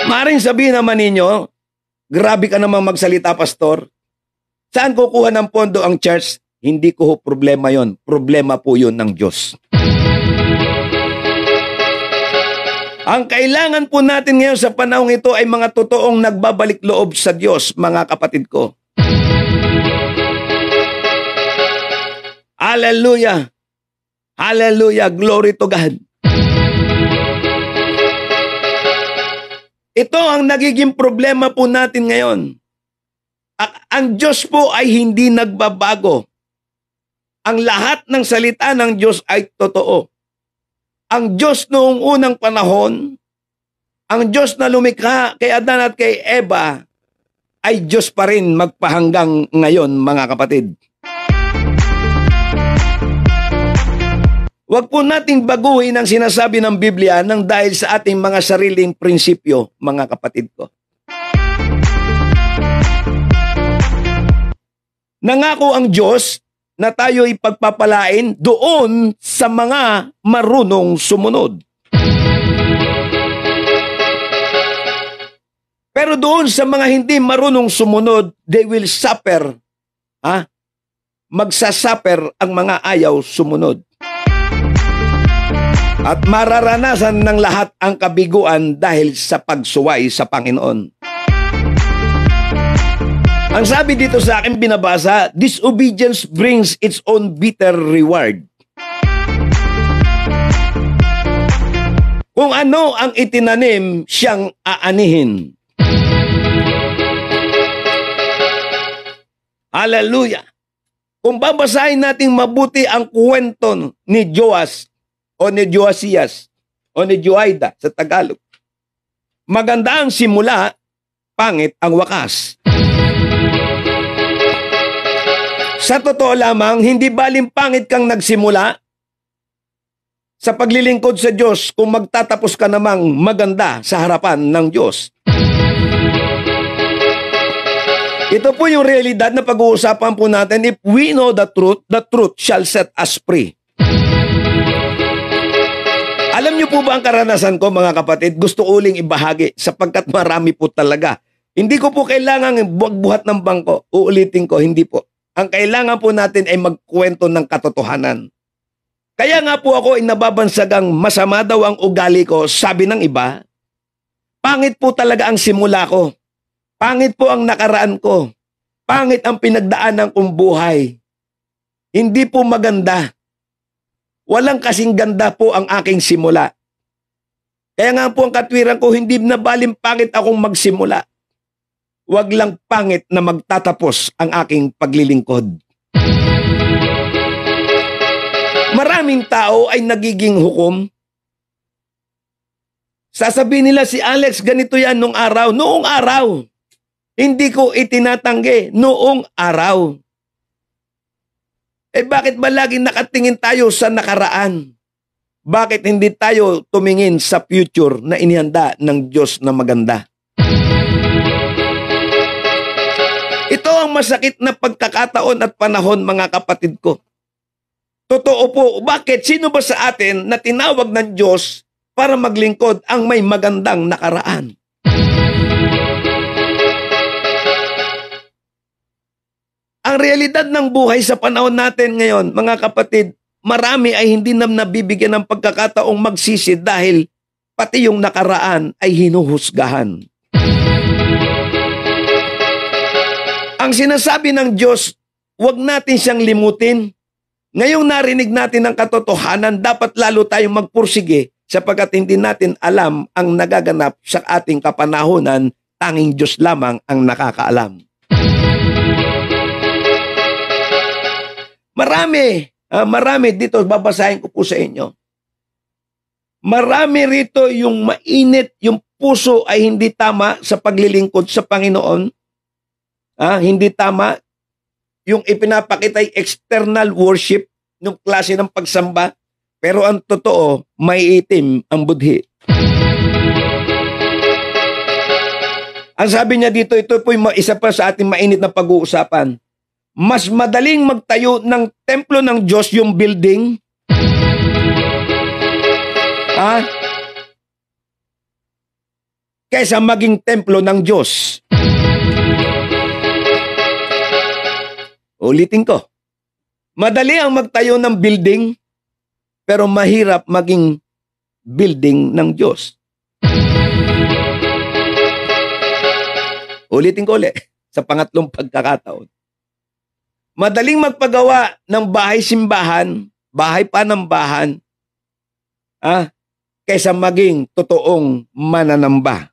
Maring sabihin naman ninyo, grabe ka namang magsalita, pastor. Saan kukuha ng pondo ang church? Hindi ko problema yon. Problema po yun ng Diyos. Ang kailangan po natin ngayon sa panahong ito ay mga totoong nagbabalik loob sa Diyos, mga kapatid ko. Hallelujah! Hallelujah! Glory to God! Ito ang nagiging problema po natin ngayon. Ang Diyos po ay hindi nagbabago. Ang lahat ng salita ng Diyos ay totoo. Ang Diyos noong unang panahon, ang Diyos na lumikha kay Adan at kay Eva, ay Diyos pa rin magpahanggang ngayon, mga kapatid. Huwag po nating baguhin ang sinasabi ng Biblia nang dahil sa ating mga sariling prinsipyo, mga kapatid ko. Nangako ang Diyos na tayo ipagpapalain doon sa mga marunong sumunod. Pero doon sa mga hindi marunong sumunod, they will suffer. Magsasuffer ang mga ayaw sumunod. At mararanasan ng lahat ang kabiguan dahil sa pagsuway sa Panginoon. Ang sabi dito sa akin binabasa, disobedience brings its own bitter reward. Kung ano ang itinanim, siyang aanihin. Hallelujah! Kung babasahin natin mabuti ang kwento ni Joas o ni Joasias o ni Joaida sa Tagalog, maganda ang simula, pangit ang wakas. Sa totoo lamang, hindi baling pangit kang nagsimula sa paglilingkod sa Diyos kung magtatapos ka namang maganda sa harapan ng Diyos. Ito po yung realidad na pag-uusapan po natin. If we know the truth shall set us free. Alam niyo po ba ang karanasan ko, mga kapatid? Gusto uling ibahagi sapagkat marami po talaga. Hindi ko po kailangan buhat ng bangko. Uulitin ko, hindi po. Ang kailangan po natin ay magkwento ng katotohanan. Kaya nga po ako ay nababansagang masama daw ang ugali ko, sabi ng iba. Pangit po talaga ang simula ko. Pangit po ang nakaraan ko. Pangit ang pinagdaanan kong buhay. Hindi po maganda. Walang kasing ganda po ang aking simula. Kaya nga po ang katwiran ko, hindi na baling pangit akong magsimula. Wag lang pangit na magtatapos ang aking paglilingkod. Maraming tao ay nagiging hukom. Sasabihin nila si Alex, ganito yan nung araw. Noong araw. Hindi ko itinatanggi. Noong araw. Bakit ba laging nakatingin tayo sa nakaraan? Bakit hindi tayo tumingin sa future na inihanda ng Diyos na maganda? Ito ang masakit na pagkakataon at panahon, mga kapatid ko. Totoo po, bakit? Sino ba sa atin na tinawag ng Diyos para maglingkod ang may magandang nakaraan? Ang realidad ng buhay sa panahon natin ngayon, mga kapatid, marami ay hindi na nabibigyan ng pagkakataong magsisi dahil pati yung nakaraan ay hinuhusgahan. Ang sinasabi ng Diyos, huwag natin siyang limutin. Ngayong narinig natin ang katotohanan, dapat lalo tayong magpursige sapagkat hindi natin alam ang nagaganap sa ating kapanahunan, tanging Diyos lamang ang nakakaalam. Marami dito, babasahin ko po sa inyo. Marami rito yung mainit, yung puso ay hindi tama sa paglilingkod sa Panginoon. Hindi tama yung ipinapakita ay external worship, yung klase ng pagsamba, pero ang totoo, may itim ang budhi. Ang sabi niya dito, ito po yung isa pa sa ating mainit na pag-uusapan. Mas madaling magtayo ng templo ng Diyos, yung building, Kaysa maging templo ng Diyos. Ulitin ko. Madali ang magtayo ng building, pero mahirap maging building ng Diyos. Ulitin ko ulit sa pangatlong pagkakataon. Madaling magpagawa ng bahay-simbahan, bahay panambahan, kaysa maging totoong mananamba.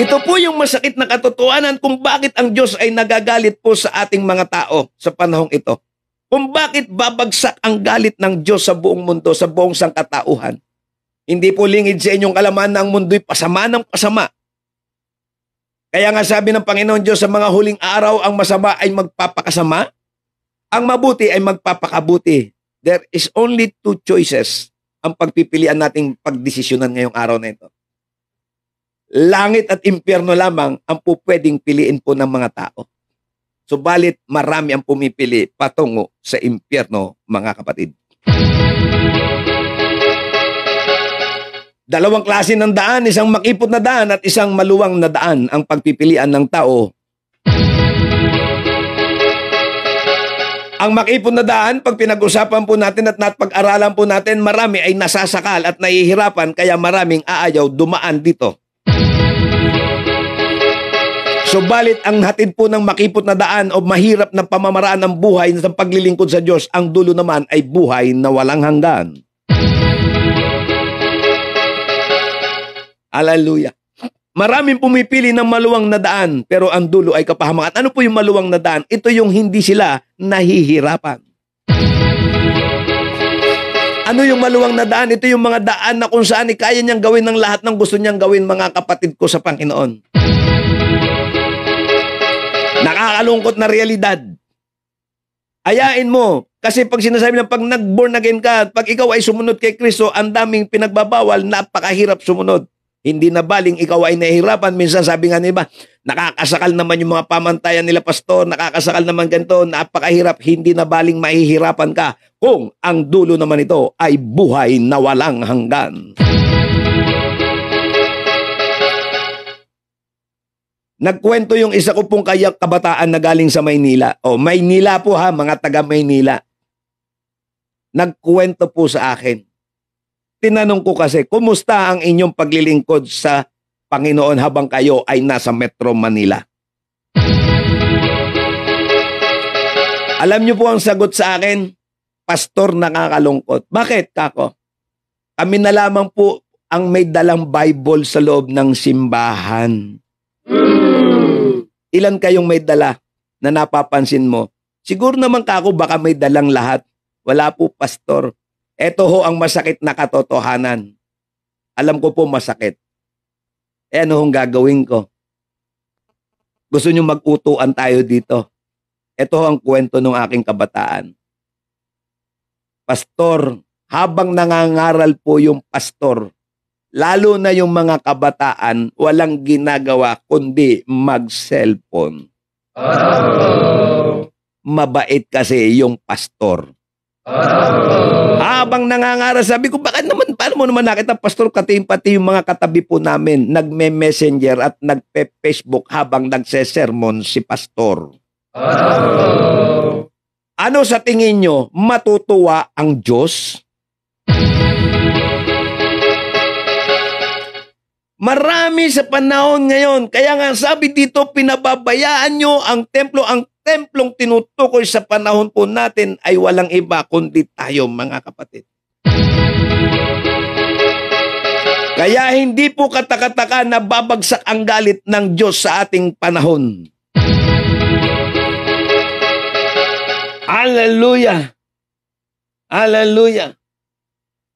Ito po yung masakit na katotohanan kung bakit ang Diyos ay nagagalit po sa ating mga tao sa panahong ito. Kung bakit babagsak ang galit ng Diyos sa buong mundo, sa buong sangkatauhan. Hindi po lingid sa inyong kalaman na ang mundo'y pasama ng pasama. Kaya nga sabi ng Panginoon Diyos, sa mga huling araw, ang masama ay magpapakasama, ang mabuti ay magpapakabuti. There is only two choices ang pagpipilian nating pagdesisyonan ngayong araw na ito. Langit at impyerno lamang ang po pwedeng piliin po ng mga tao. Subalit marami ang pumipili patungo sa impyerno, mga kapatid. Dalawang klase ng daan, isang makipot na daan at isang maluwang na daan ang pagpipilian ng tao. Ang makipot na daan, pag pinag-usapan po natin at pag-aralan po natin, marami ay nasasakal at nahihirapan kaya maraming aayaw dumaan dito. Subalit ang hatid po ng makipot na daan o mahirap na pamamaraan ng buhay sa paglilingkod sa Diyos, ang dulo naman ay buhay na walang hanggan. Hallelujah. Maraming pumipili ng maluwang na daan, pero ang dulo ay kapahamakan. Ano po yung maluwang na daan? Ito yung hindi sila nahihirapan. Ano yung maluwang na daan? Ito yung mga daan na kung saan kaya niyang gawin ng lahat ng gusto niyang gawin, mga kapatid ko sa Panginoon. Nakakalungkot na realidad. Ayain mo, kasi pag sinasabi na pag nag-born again ka, pag ikaw ay sumunod kay Kristo, ang daming pinagbabawal, napakahirap sumunod. Hindi na baling ikaw ay nahihirapan. Minsan sabi nga nila, nakakasakal naman yung mga pamantayan nila, pastor, nakakasakal naman ganito, napakahirap. Hindi na baling mahihirapan ka kung ang dulo naman ito ay buhay na walang hanggan. Nagkwento yung isa ko pong kabataan na galing sa Maynila. Maynila po ha, mga taga Maynila. Nagkwento po sa akin. Tinanong ko kasi, kumusta ang inyong paglilingkod sa Panginoon habang kayo ay nasa Metro Manila? Alam niyo po ang sagot sa akin, pastor, nakakalungkot. Bakit, kako? Kami na lamang po ang may dalang Bible sa loob ng simbahan. Ilan kayong may dala na napapansin mo? Siguro naman, kako, baka may dalang lahat. Wala po, pastor. Ito ho ang masakit na katotohanan. Alam ko po masakit. Ano hong gagawin ko? Gusto nyo mag-utuan tayo dito? Ito ho ang kwento ng aking kabataan. Pastor, habang nangangaral po yung pastor, lalo na yung mga kabataan, walang ginagawa kundi mag-cellphone. Mabait kasi yung pastor. Habang nangangaral, sabi ko, bakit naman, paano mo naman nakita, pastor, pati yung mga katabi po namin, nagme-messenger at nagpe-Facebook habang nagsesermon si pastor. Ano sa tingin nyo, matutuwa ang Diyos? Marami sa panahon ngayon, kaya nga sabi dito, pinababayaan nyo ang templo, ang templong tinutukoy sa panahon po natin ay walang iba kundi tayo, mga kapatid. Kaya hindi po katakataka na babagsak ang galit ng Diyos sa ating panahon. Hallelujah! Hallelujah!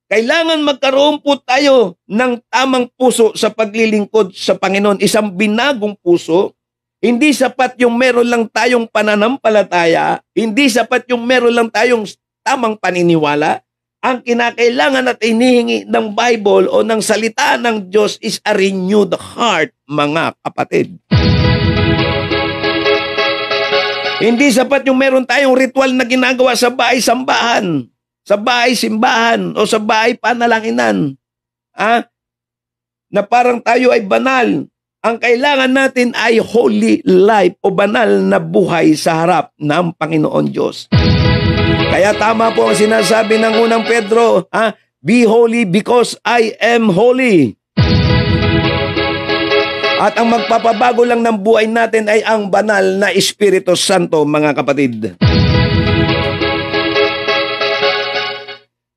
Kailangan magkaroon po tayo ng tamang puso sa paglilingkod sa Panginoon. Isang binagong puso. Hindi sapat yung meron lang tayong pananampalataya. Hindi sapat yung meron lang tayong tamang paniniwala. Ang kinakailangan at inihingi ng Bible o ng salita ng Diyos is a renewed heart, mga kapatid. Hindi sapat yung meron tayong ritual na ginagawa sa bahay-sambahan. sa bahay simbahan o sa bahay panalanginan, na parang tayo ay banal. Ang kailangan natin ay holy life o banal na buhay sa harap ng Panginoon Diyos. Kaya tama po ang sinasabi ng unang Pedro, be holy because I am holy. At ang magpapabago lang ng buhay natin ay ang banal na Espiritu Santo, mga kapatid.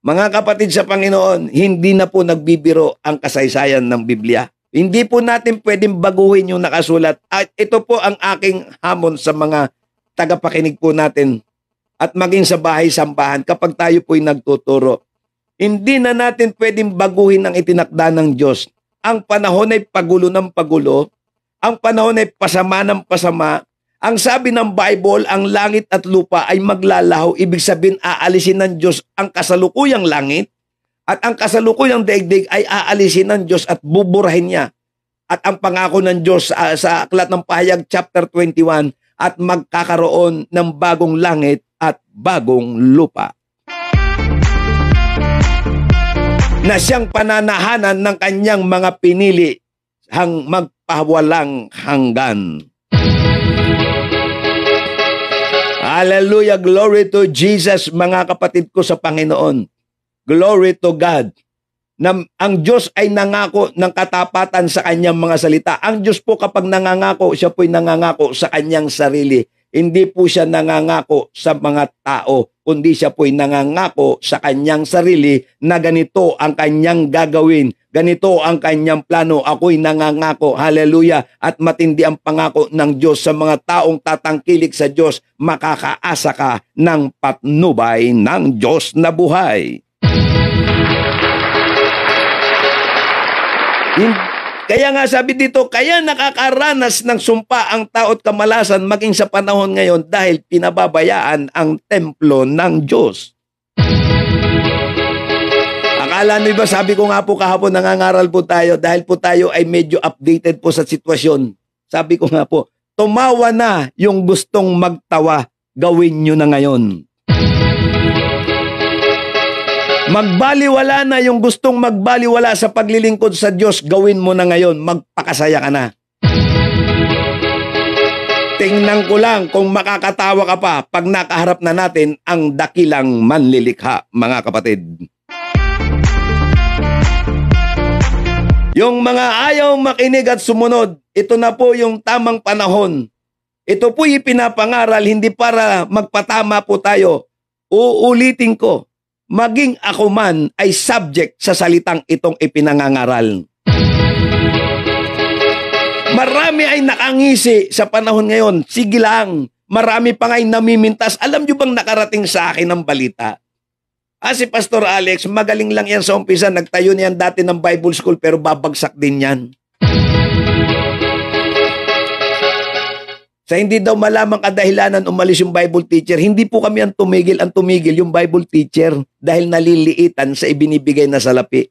Mga kapatid sa Panginoon, hindi na po nagbibiro ang kasaysayan ng Biblia. Hindi po natin pwedeng baguhin yung nakasulat. At ito po ang aking hamon sa mga tagapakinig po natin at maging sa bahay-sambahan kapag tayo po'y nagtuturo. Hindi na natin pwedeng baguhin ang itinakda ng Diyos. Ang panahon ay pagulo ng pagulo. Ang panahon ay pasama ng pasama. Ang sabi ng Bible, ang langit at lupa ay maglalaho. Ibig sabihin, aalisin ng Diyos ang kasalukuyang langit at ang kasalukuyang daigdig ay aalisin ng Diyos at buburahin niya. At ang pangako ng Diyos sa Aklat ng Pahayag chapter 21, at magkakaroon ng bagong langit at bagong lupa, na siyang pananahanan ng kanyang mga pinili magpawalang hanggan. Hallelujah, glory to Jesus, mga kapatid ko sa Panginoon. Glory to God. Ang Diyos ay nangako ng katapatan sa kanyang mga salita. Ang Diyos po kapag nangangako, siya po'y nangangako sa kanyang sarili. Hindi po siya nangangako sa mga tao, kundi siya po'y nangangako sa kanyang sarili na ganito ang kanyang gagawin. Ganito ang kanyang plano. Ako'y nangangako, hallelujah, at matindi ang pangako ng Diyos sa mga taong tatangkilik sa Diyos. Makakaasa ka ng patnubay ng Diyos na buhay. Kaya nga sabi dito, kaya nakakaranas ng sumpa ang tao't kamalasan maging sa panahon ngayon dahil pinababayaan ang templo ng Diyos. Akala nyo ba, sabi ko nga po kahapon, nangangaral po tayo dahil po tayo ay medyo updated po sa sitwasyon. Sabi ko nga po, tumawa na yung gustong magtawa, gawin nyo na ngayon. Magbaliwala na yung gustong magbaliwala sa paglilingkod sa Diyos, gawin mo na ngayon, magpakasaya ka na. Tingnan ko lang kung makakatawa ka pa pag nakaharap na natin ang dakilang manlilikha, mga kapatid. Yung mga ayaw makinig at sumunod, ito na po yung tamang panahon. Ito po ipinapangaral, hindi para magpatama po tayo. Uulitin ko. Maging ako man ay subject sa salitang itong ipinangangaral. Marami ay nakangisi sa panahon ngayon. Sige lang, marami pa nga'y namimintas. Alam nyo bang nakarating sa akin ang balita? Si Pastor Alex, magaling lang yan sa umpisa. Nagtayo niyan dati ng Bible School pero babagsak din yan. Sa hindi daw malamang kadahilanan umalis yung Bible teacher, hindi po kami ang tumigil yung Bible teacher dahil naliliitan sa ibinibigay na salapi.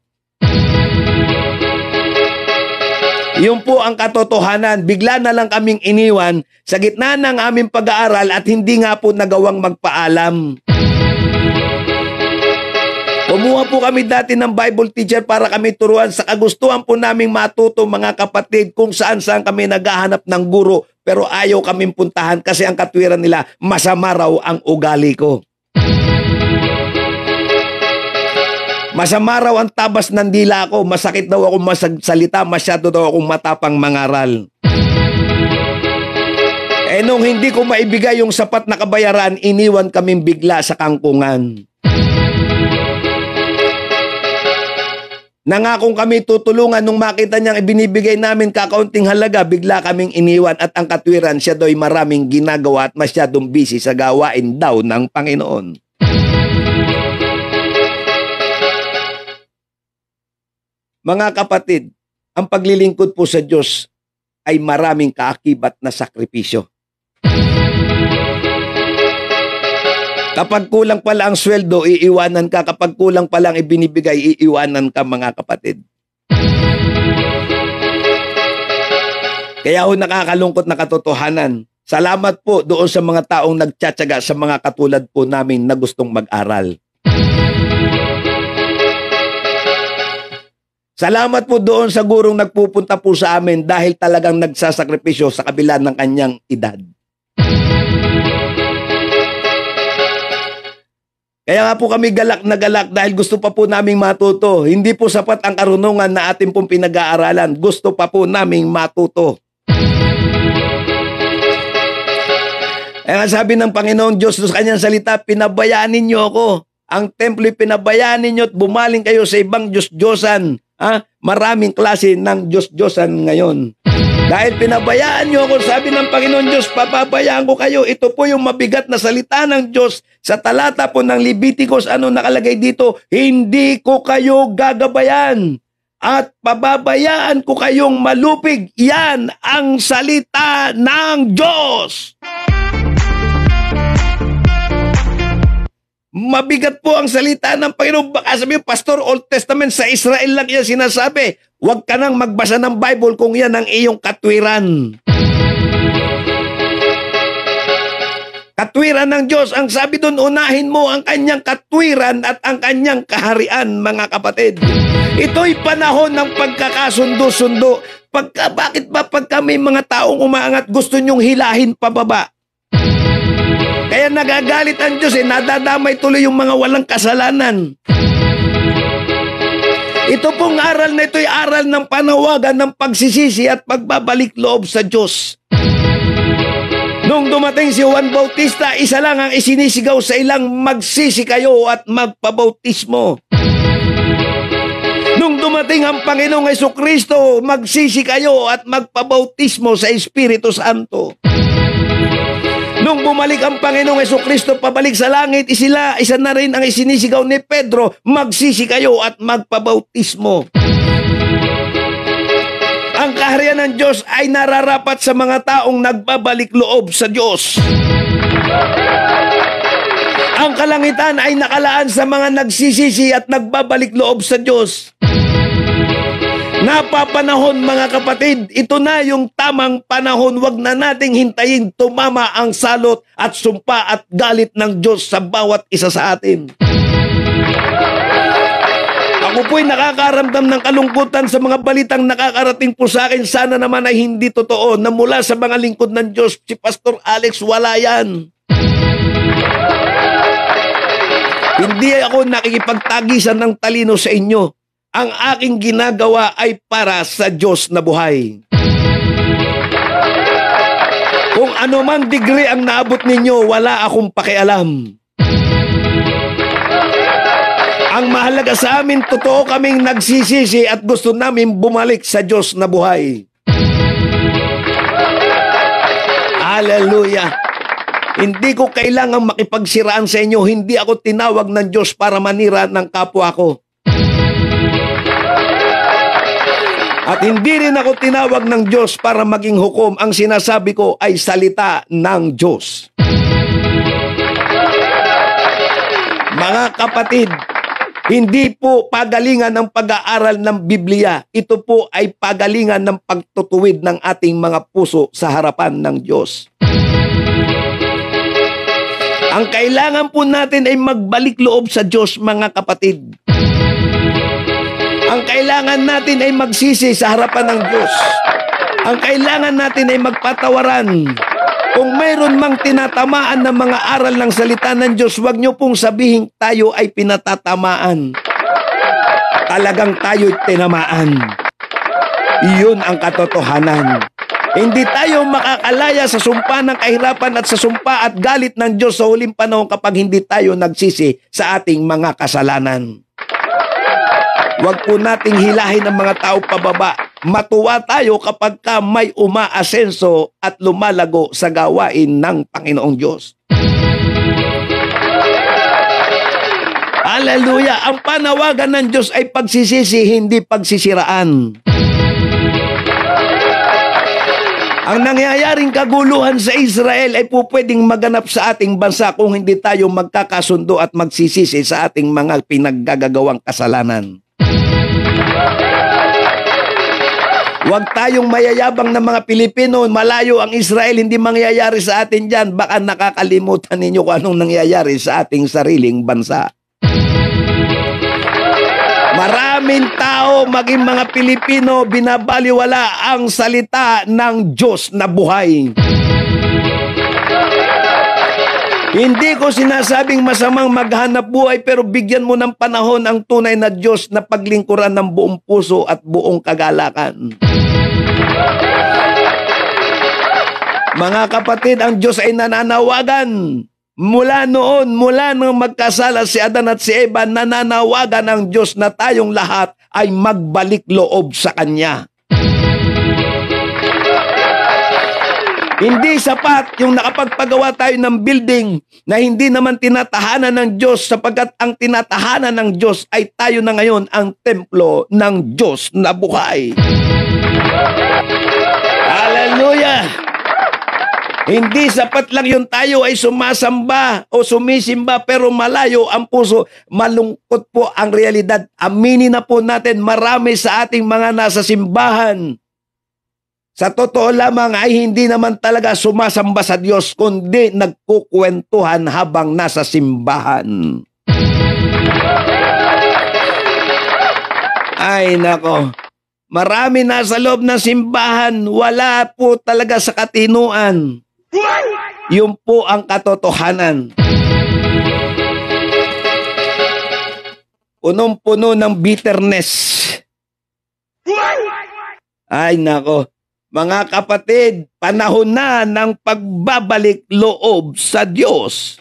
Yun po ang katotohanan. Bigla na lang kaming iniwan sa gitna ng aming pag-aaral at hindi nga po nagawang magpaalam. Kumuha po kami dati ng Bible teacher para kami turuan sa kagustuhan po naming matuto, mga kapatid, kung saan-saan kami naghahanap ng guro. Pero ayaw kaming puntahan kasi ang katwiran nila, masama raw ang ugali ko. Masama raw ang tabas ng dila ko, masakit daw ako magsalita, masyado daw akong matapang mangaral. Nung hindi ko maibigay yung sapat na kabayaran, iniwan kaming bigla sa kangkungan. Nangakong kami tutulungan nung makita niyang ibinibigay namin kakaunting halaga, bigla kaming iniwan at ang katwiran siya do'y maraming ginagawa at masyadong busy sa gawain daw ng Panginoon. Mga kapatid, ang paglilingkod po sa Diyos ay maraming kaakibat na sakripisyo. Kapag kulang pala ang sweldo, iiwanan ka. Kapag kulang pala ang ibinibigay, iiwanan ka, mga kapatid. Kaya ho nakakalungkot na katotohanan. Salamat po doon sa mga taong nagtsatsaga sa mga katulad po namin na gustong mag-aral. Salamat po doon sa gurong nagpupunta po sa amin dahil talagang nagsasakripisyo sa kabila ng kanyang edad. Kaya nga po kami galak na galak dahil gusto pa po naming matuto. Hindi po sapat ang karunungan na atin pong pinag-aaralan. Gusto pa po naming matuto. Kaya nga sabi ng Panginoon Diyos sa kanyang salita, pinabayaan ninyo ako. Ang templo pinabayaan ninyo at bumaling kayo sa ibang Diyos-Diyosan. Maraming klase ng Diyos-Diyosan ngayon. Dahil pinabayaan nyo ako, sabi ng Panginoon Diyos, papabayaan ko kayo. Ito po yung mabigat na salita ng Diyos sa talata po ng Leviticus. Ano nakalagay dito? Hindi ko kayo gagabayan at pababayaan ko kayong malupig. Yan ang salita ng Diyos. Mabigat po ang salita ng Panginoon. Baka sabihin, Pastor, Old Testament sa Israel lang yan sinasabi. Huwag ka nang magbasa ng Bible kung yan ang iyong katwiran. Katwiran ng Diyos. Ang sabi doon, unahin mo ang kanyang katwiran at ang kanyang kaharian, mga kapatid. Ito'y panahon ng pagkakasundo-sundo. Bakit ba pagka may mga taong umaangat, gusto nyong hilahin pababa? Kaya nagagalit ang Diyos, nadadamay tuloy yung mga walang kasalanan. Ito pong aral na ito ay aral ng panawagan ng pagsisisi at pagbabalik loob sa Diyos. Nung dumating si Juan Bautista, isa lang ang isinisigaw sa ilang, magsisi kayo at magpabautismo. Nung dumating ang Panginoong Jesucristo, magsisi kayo at magpabautismo sa Espiritu Santo. Nung bumalik ang Panginoong Jesucristo pabalik sa langit, isa na rin ang isinisigaw ni Pedro, magsisi kayo at magpabautismo. Ang kaharian ng Diyos ay nararapat sa mga taong nagbabalik loob sa Diyos. Ang kalangitan ay nakalaan sa mga nagsisisi at nagbabalik loob sa Diyos. Napapanahon, mga kapatid, ito na yung tamang panahon. Huwag na nating hintayin tumama ang salot at sumpa at galit ng Diyos sa bawat isa sa atin. Ako po'y nakakaramdam ng kalungkutan sa mga balitang nakakarating po sa akin. Sana naman ay hindi totoo na mula sa mga lingkod ng Diyos. Si Pastor Alex, wala yan. Hindi ako nakikipagtagisan ng talino sa inyo. Ang aking ginagawa ay para sa Diyos na buhay. Kung ano mang degree ang naabot ninyo, wala akong pakialam. Ang mahalaga sa amin, totoo kaming nagsisisi at gusto namin bumalik sa Diyos na buhay. Hallelujah! Hindi ko kailangang makipagsiraan sa inyo. Hindi ako tinawag ng Diyos para manira ng kapwa ko. At hindi rin ako tinawag ng Diyos para maging hukom. Ang sinasabi ko ay salita ng Diyos. Mga kapatid, hindi po pagalingan ng pag-aaral ng Biblia. Ito po ay pagalingan ng pagtutuwid ng ating mga puso sa harapan ng Diyos. Ang kailangan po natin ay magbalik loob sa Diyos, mga kapatid. Ang kailangan natin ay magsisi sa harapan ng Diyos. Ang kailangan natin ay magpatawaran. Kung mayroon mang tinatamaan ng mga aral ng salita ng Diyos, huwag niyo pong sabihin tayo ay pinatatamaan. Talagang tayo'y tinamaan. Iyon ang katotohanan. Hindi tayo makakalaya sa sumpa ng kahirapan at sa sumpa at galit ng Diyos sa huling panahon kapag hindi tayo nagsisi sa ating mga kasalanan. Huwag po nating hilahin ang mga tao pababa. Matuwa tayo kapag may umaasenso at lumalago sa gawain ng Panginoong Diyos. Hallelujah! Ang panawagan ng Diyos ay pagsisisi, hindi pagsisiraan. Ang nangyayaring kaguluhan sa Israel ay po pwedeng maganap sa ating bansa kung hindi tayo magkakasundo at magsisisi sa ating mga pinaggagawang kasalanan. Huwag tayong mayayabang na mga Pilipino, malayo ang Israel, hindi mangyayari sa atin dyan. Baka nakakalimutan ninyo kung anong nangyayari sa ating sariling bansa. Marami Maraming tao, maging mga Pilipino, binabaliwala ang salita ng Diyos na buhay. Hindi ko sinasabing masamang maghanap buhay, pero bigyan mo ng panahon ang tunay na Diyos na paglingkuran ng buong puso at buong kagalakan. Mga kapatid, ang Diyos ay nananawagan. Mula noon, mula nang magkasala si Adan at si Eva, nananawagan ang Diyos na tayong lahat ay magbalik loob sa Kanya. Hindi sapat yung nakapagpagawa tayo ng building na hindi naman tinatahanan ng Diyos, sapagkat ang tinatahanan ng Diyos ay tayo na ngayon ang templo ng Diyos na buhay. Hallelujah! Hindi sapat lang yung tayo ay sumasamba o sumisimba pero malayo ang puso. Malungkot po ang realidad. Aminin na po natin, marami sa ating mga nasa simbahan, sa totoo lamang ay hindi naman talaga sumasamba sa Diyos, kundi nagkukwentuhan habang nasa simbahan. Ay nako, marami nasa loob ng simbahan, wala po talaga sa katinuan. Yun po ang katotohanan. Punong-puno ng bitterness. Ay nako, mga kapatid, panahon na ng pagbabalik loob sa Diyos.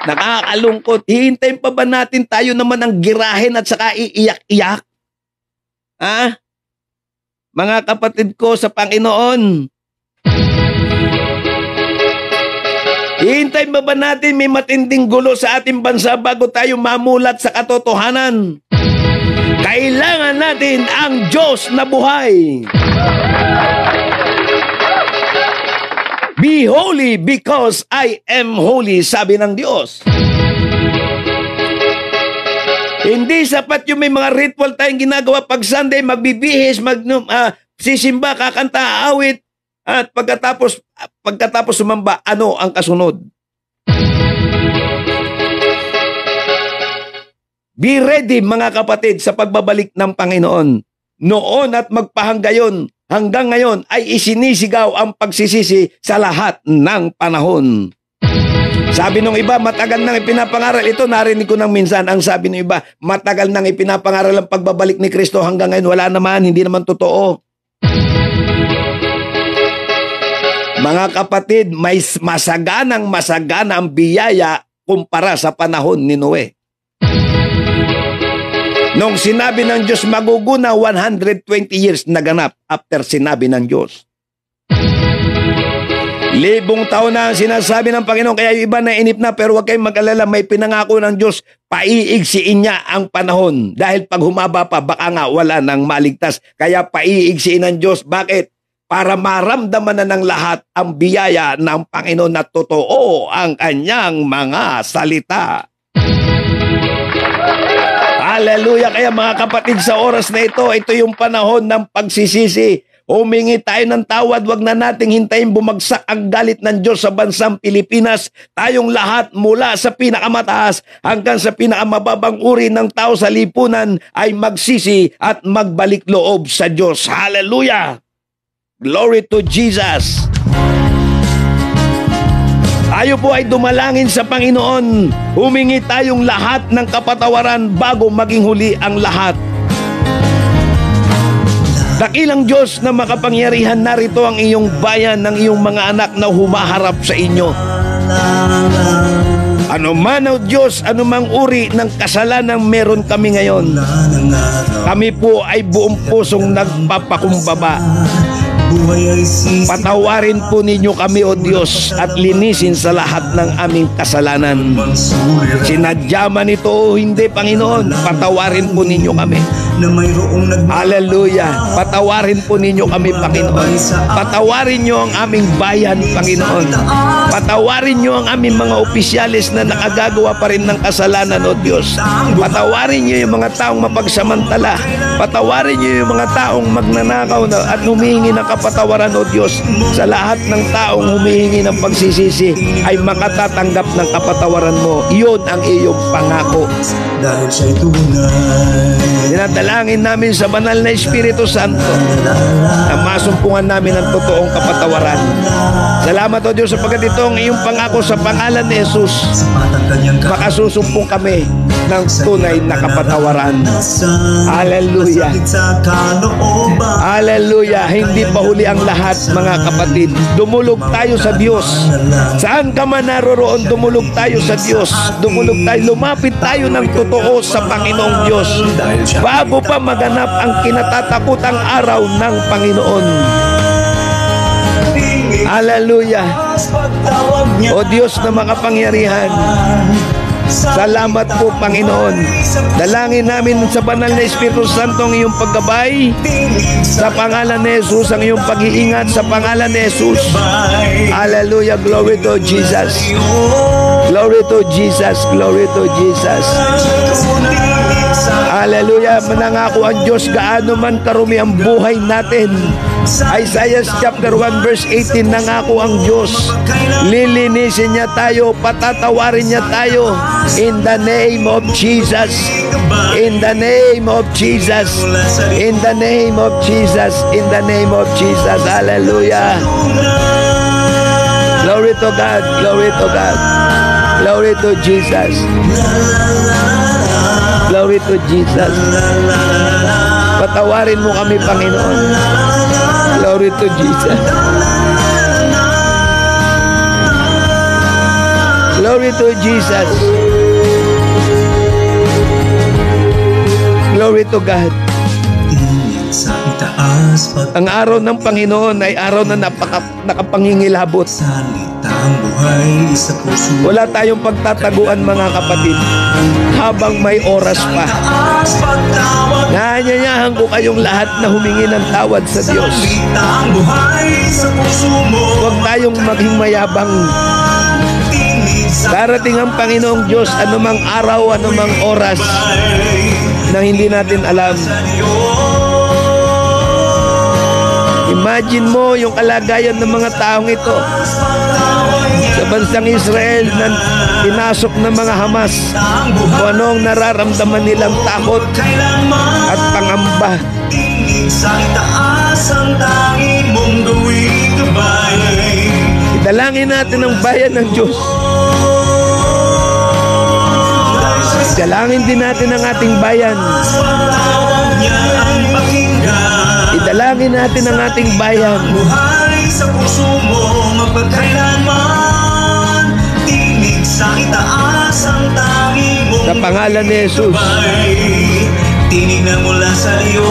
Nakakalungkot. Hihintayin pa ba natin tayo naman ang girahin at saka iiyak-iyak? Ha? Mga kapatid ko sa Panginoon, hihintayin ba natin may matinding gulo sa ating bansa bago tayo mamulat sa katotohanan? Kailangan natin ang Diyos na buhay. Be holy because I am holy, sabi ng Diyos. Hindi sapat yung may mga ritual tayong ginagawa pag Sunday, magbibihis, sisimba, kakanta, awit, at pagkatapos sumamba, ano ang kasunod? Be ready mga kapatid sa pagbabalik ng Panginoon. Noon at magpahanggayon, hanggang ngayon ay isinisigaw ang pagsisisi sa lahat ng panahon. Sabi nung iba, matagal nang ipinapangaral. Ito narinig ko nang minsan, ang sabi ng iba, matagal nang ipinapangaral ang pagbabalik ni Kristo, hanggang ngayon wala naman, hindi naman totoo. Mga kapatid, may masagana ang biyaya kumpara sa panahon ni Noe. Nung sinabi ng Diyos maguguna, 120 years naganap after sinabi ng Diyos. 1,000 taon na ang sinasabi ng Panginoon, kaya yung iba na inip na, pero huwag kayong mag-alala, may pinangako ng Diyos, paiigsiin niya ang panahon. Dahil pag humaba pa, baka nga wala nang maligtas. Kaya paiigsiin ng Diyos. Bakit? Para maramdaman na ng lahat ang biyaya ng Panginoon na totoo ang kanyang mga salita. Hallelujah! Kaya mga kapatid, sa oras na ito yung panahon ng pagsisisi. Humingi tayo ng tawad, wag na nating hintayin bumagsak ang galit ng Diyos sa bansang Pilipinas. Tayong lahat mula sa pinakamataas hanggang sa pinakamababang uri ng tao sa lipunan ay magsisi at magbalik loob sa Diyos. Hallelujah! Glory to Jesus! Tayo po ay dumalangin sa Panginoon. Humingi tayong lahat ng kapatawaran bago maging huli ang lahat. Dakilang Diyos na makapangyarihan, narito ang iyong bayan, ng iyong mga anak na humaharap sa inyo. Ano man o Diyos, anumang uri ng kasalanang meron kami ngayon, kami po ay buong pusong nagpapakumbaba. Patawarin po ninyo kami, O Diyos, at linisin sa lahat ng aming kasalanan. Sinadya man ito o hindi, Panginoon, patawarin po ninyo kami. Hallelujah! Patawarin po ninyo kami, Panginoon. Patawarin nyo ang aming bayan, Panginoon. Patawarin nyo ang aming mga opisyalis na nakagagawa pa rin ng kasalanan, O Diyos. Patawarin nyo yung mga taong mapagsamantala. Patawarin nyo yung mga taong magnanakaw na at humihingi ng kapatawaran, O Diyos, sa lahat ng taong humihingi ng pagsisisi ay makatatanggap ng kapatawaran mo. Iyon ang iyong pangako. Dahil siya'y tunay. Dinadalangin namin sa banal na Espiritu Santo na masumpungan namin ang totoong kapatawaran. Salamat, O Diyos, sapagkat ito ang iyong pangako sa pangalan ni Jesus. Makasusumpong kami ng tunay na kapatawaran. Hallelujah. Hallelujah. Hindi pa huli ang lahat, mga kapatid. Dumulog tayo sa Diyos. Saan ka man naroroon, dumulog tayo sa Diyos. Dumulog tayo, lumapit tayo ng totoo sa Panginoong Diyos bago pa maganap ang kinatatakutang araw ng Panginoon. Hallelujah. O Diyos na makapangyarihan, salamat po, Panginoon. Dalangin namin sa banal na Espiritu Santo ang iyong paggabay. Sa pangalan ni Jesus, ang iyong pag-iingat sa pangalan ni Jesus. Hallelujah. Glory to Jesus. Glory to Jesus. Glory to Jesus. Hallelujah. Manangako ang Diyos gaano man karumi ang buhay natin. Isaiah chapter 1 verse 18, nangako ang Diyos, lilinisin niya tayo, patatawarin niya tayo in the name of Jesus. In the name of Jesus. In the name of Jesus. In the name of Jesus. Hallelujah. Glory to God. Glory to God. Glory to Jesus. Glory to Jesus. Patawarin mo kami, Panginoon. Glory to Jesus. Glory to Jesus. Glory to God. Ang araw ng Panginoon ay araw na nakapangingilabot. Wala tayong pagtataguan, mga kapatid, habang may oras pa. Naanyayahan ko kayong lahat na humingi ng tawad sa Diyos. Huwag tayong maging mayabang. Darating ang Panginoong Diyos anumang araw, anumang oras na hindi natin alam. Imagine mo yung kalagayan ng mga taong ito sa bansang Israel na pinasok ng mga Hamas. Kung ano ang nararamdaman nilang takot at pangamba. Idalangin natin ang bayan ng Diyos. Idalangin din natin ang ating bayan. Idalangin natin ang ating bayan. Buhay sa puso mo magpagkailanman. Tinig sa itaas ang tangi mong sa pangalan ni Jesus. Tinig na mula sa iyo.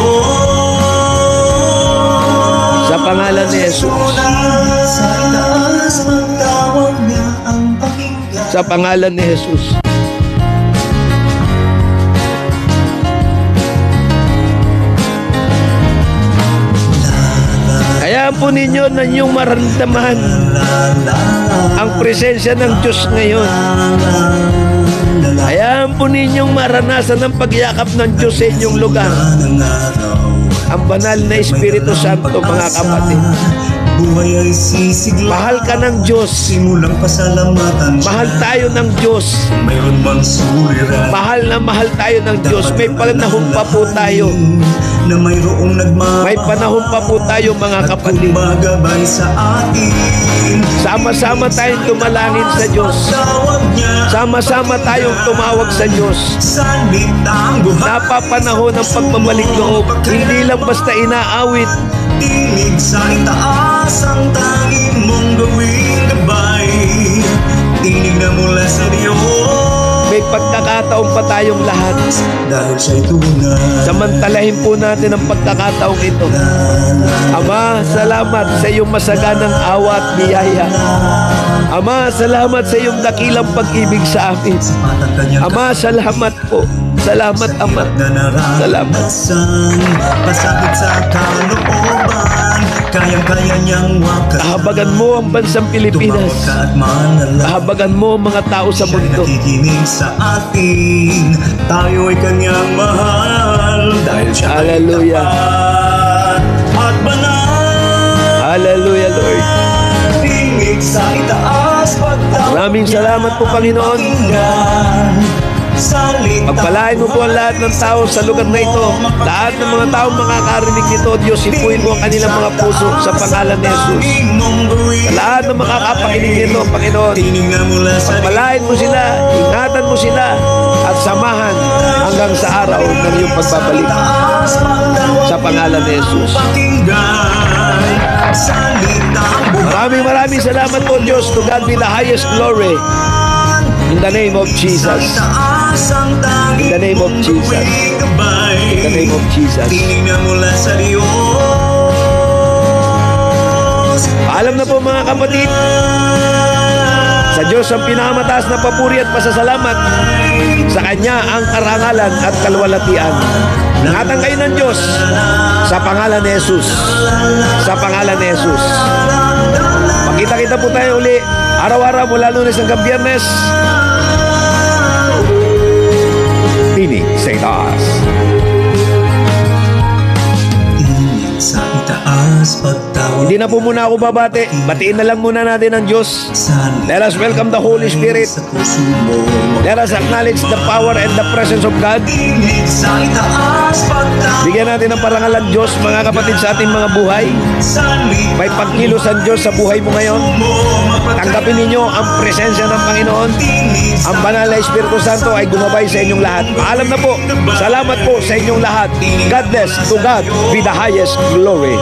Sa pangalan ni Jesus. Sa itaas magtawag niya ang pakinggan. Sa pangalan ni Jesus. Kaya po ninyo na inyong maramdaman ang presensya ng Diyos ngayon. Hayaan po ninyong maranasan ang pagyakap ng Diyos sa inyong lugar. Ang banal na Espiritu Santo, mga kapatid. Mahal ka ng Diyos. Mahal tayo ng Diyos. Mahal na mahal tayo ng Diyos. May panahon pa po tayo. May panahon pa po tayo, mga kapatid. Sama-sama tayong tumalangin sa Diyos. Sama-sama tayong tumawag sa Diyos. Napapanahon ng pagbabalik loob. Hindi lang basta inaawit. Tinig sa itaas ang tanging mong gawing gabay. Tinig na mula sa Diyos. May pagkakataon pa tayong lahat. Dahil siya'y tunay. Samantalahin po natin ang pagkakataong ito. Ama, salamat sa iyong masaganang awa at biyaya. Ama, salamat sa iyong dakilang pag-ibig sa amin. Ama, salamat po. Salamat, Ama. Salamat. Pasakit sa kalooban, kayang-kaya niyang wakas. Kahabagan mo ang bansang Pilipinas. Kahabagan mo ang mga tao sa mundo. Nakikinig sa atin, tayo ay kanyang mahal. Dahil siya Hallelujah. at banal. Hallelujah, Lord. Tingig sa itaas, pagtawag Maraming salamat po, Panginoon. Pagpalain mo po ang lahat ng tao sa lugar na ito. Lahat ng mga tao makakarinig nito, Diyos, sipuin mo ang kanilang mga puso sa pangalan ni Jesus. Sa lahat ng makakapakinig nito, Panginoon, pagpalain mo sila, ingatan mo sila, at samahan hanggang sa araw ng iyong pagbabalik. Sa pangalan ni Jesus. Maraming salamat po, Diyos. To God be the highest glory. In the name of Jesus. In the name of Jesus. In the name of Jesus. Alam na po mga kapatid, sa Diyos ang pinakamataas na papuri at pasasalamat. Sa Kanya ang karangalan at kalwalatian. Ingatan kayo ng Diyos sa pangalan ni Jesus. Sa pangalan ni Jesus. Magkita-kita po tayo uli araw-araw mula Lunes hanggang Biyernes. Tinig sa itaas. Sa itaas, pagtawag. Hindi na po muna ako babate. Batiin na lang muna natin ang Diyos. Let us welcome the Holy Spirit. Let us acknowledge the power and the presence of God. Bigyan natin ng parangal ang Diyos, mga kapatid, sa ating mga buhay. May pagkilos ang Diyos sa buhay mo ngayon. Tanggapin ninyo ang presensya ng Panginoon. Ang banal na Espiritu Santo ay gumabay sa inyong lahat. Paalam na po. Salamat po sa inyong lahat. God bless. To God be the highest glory.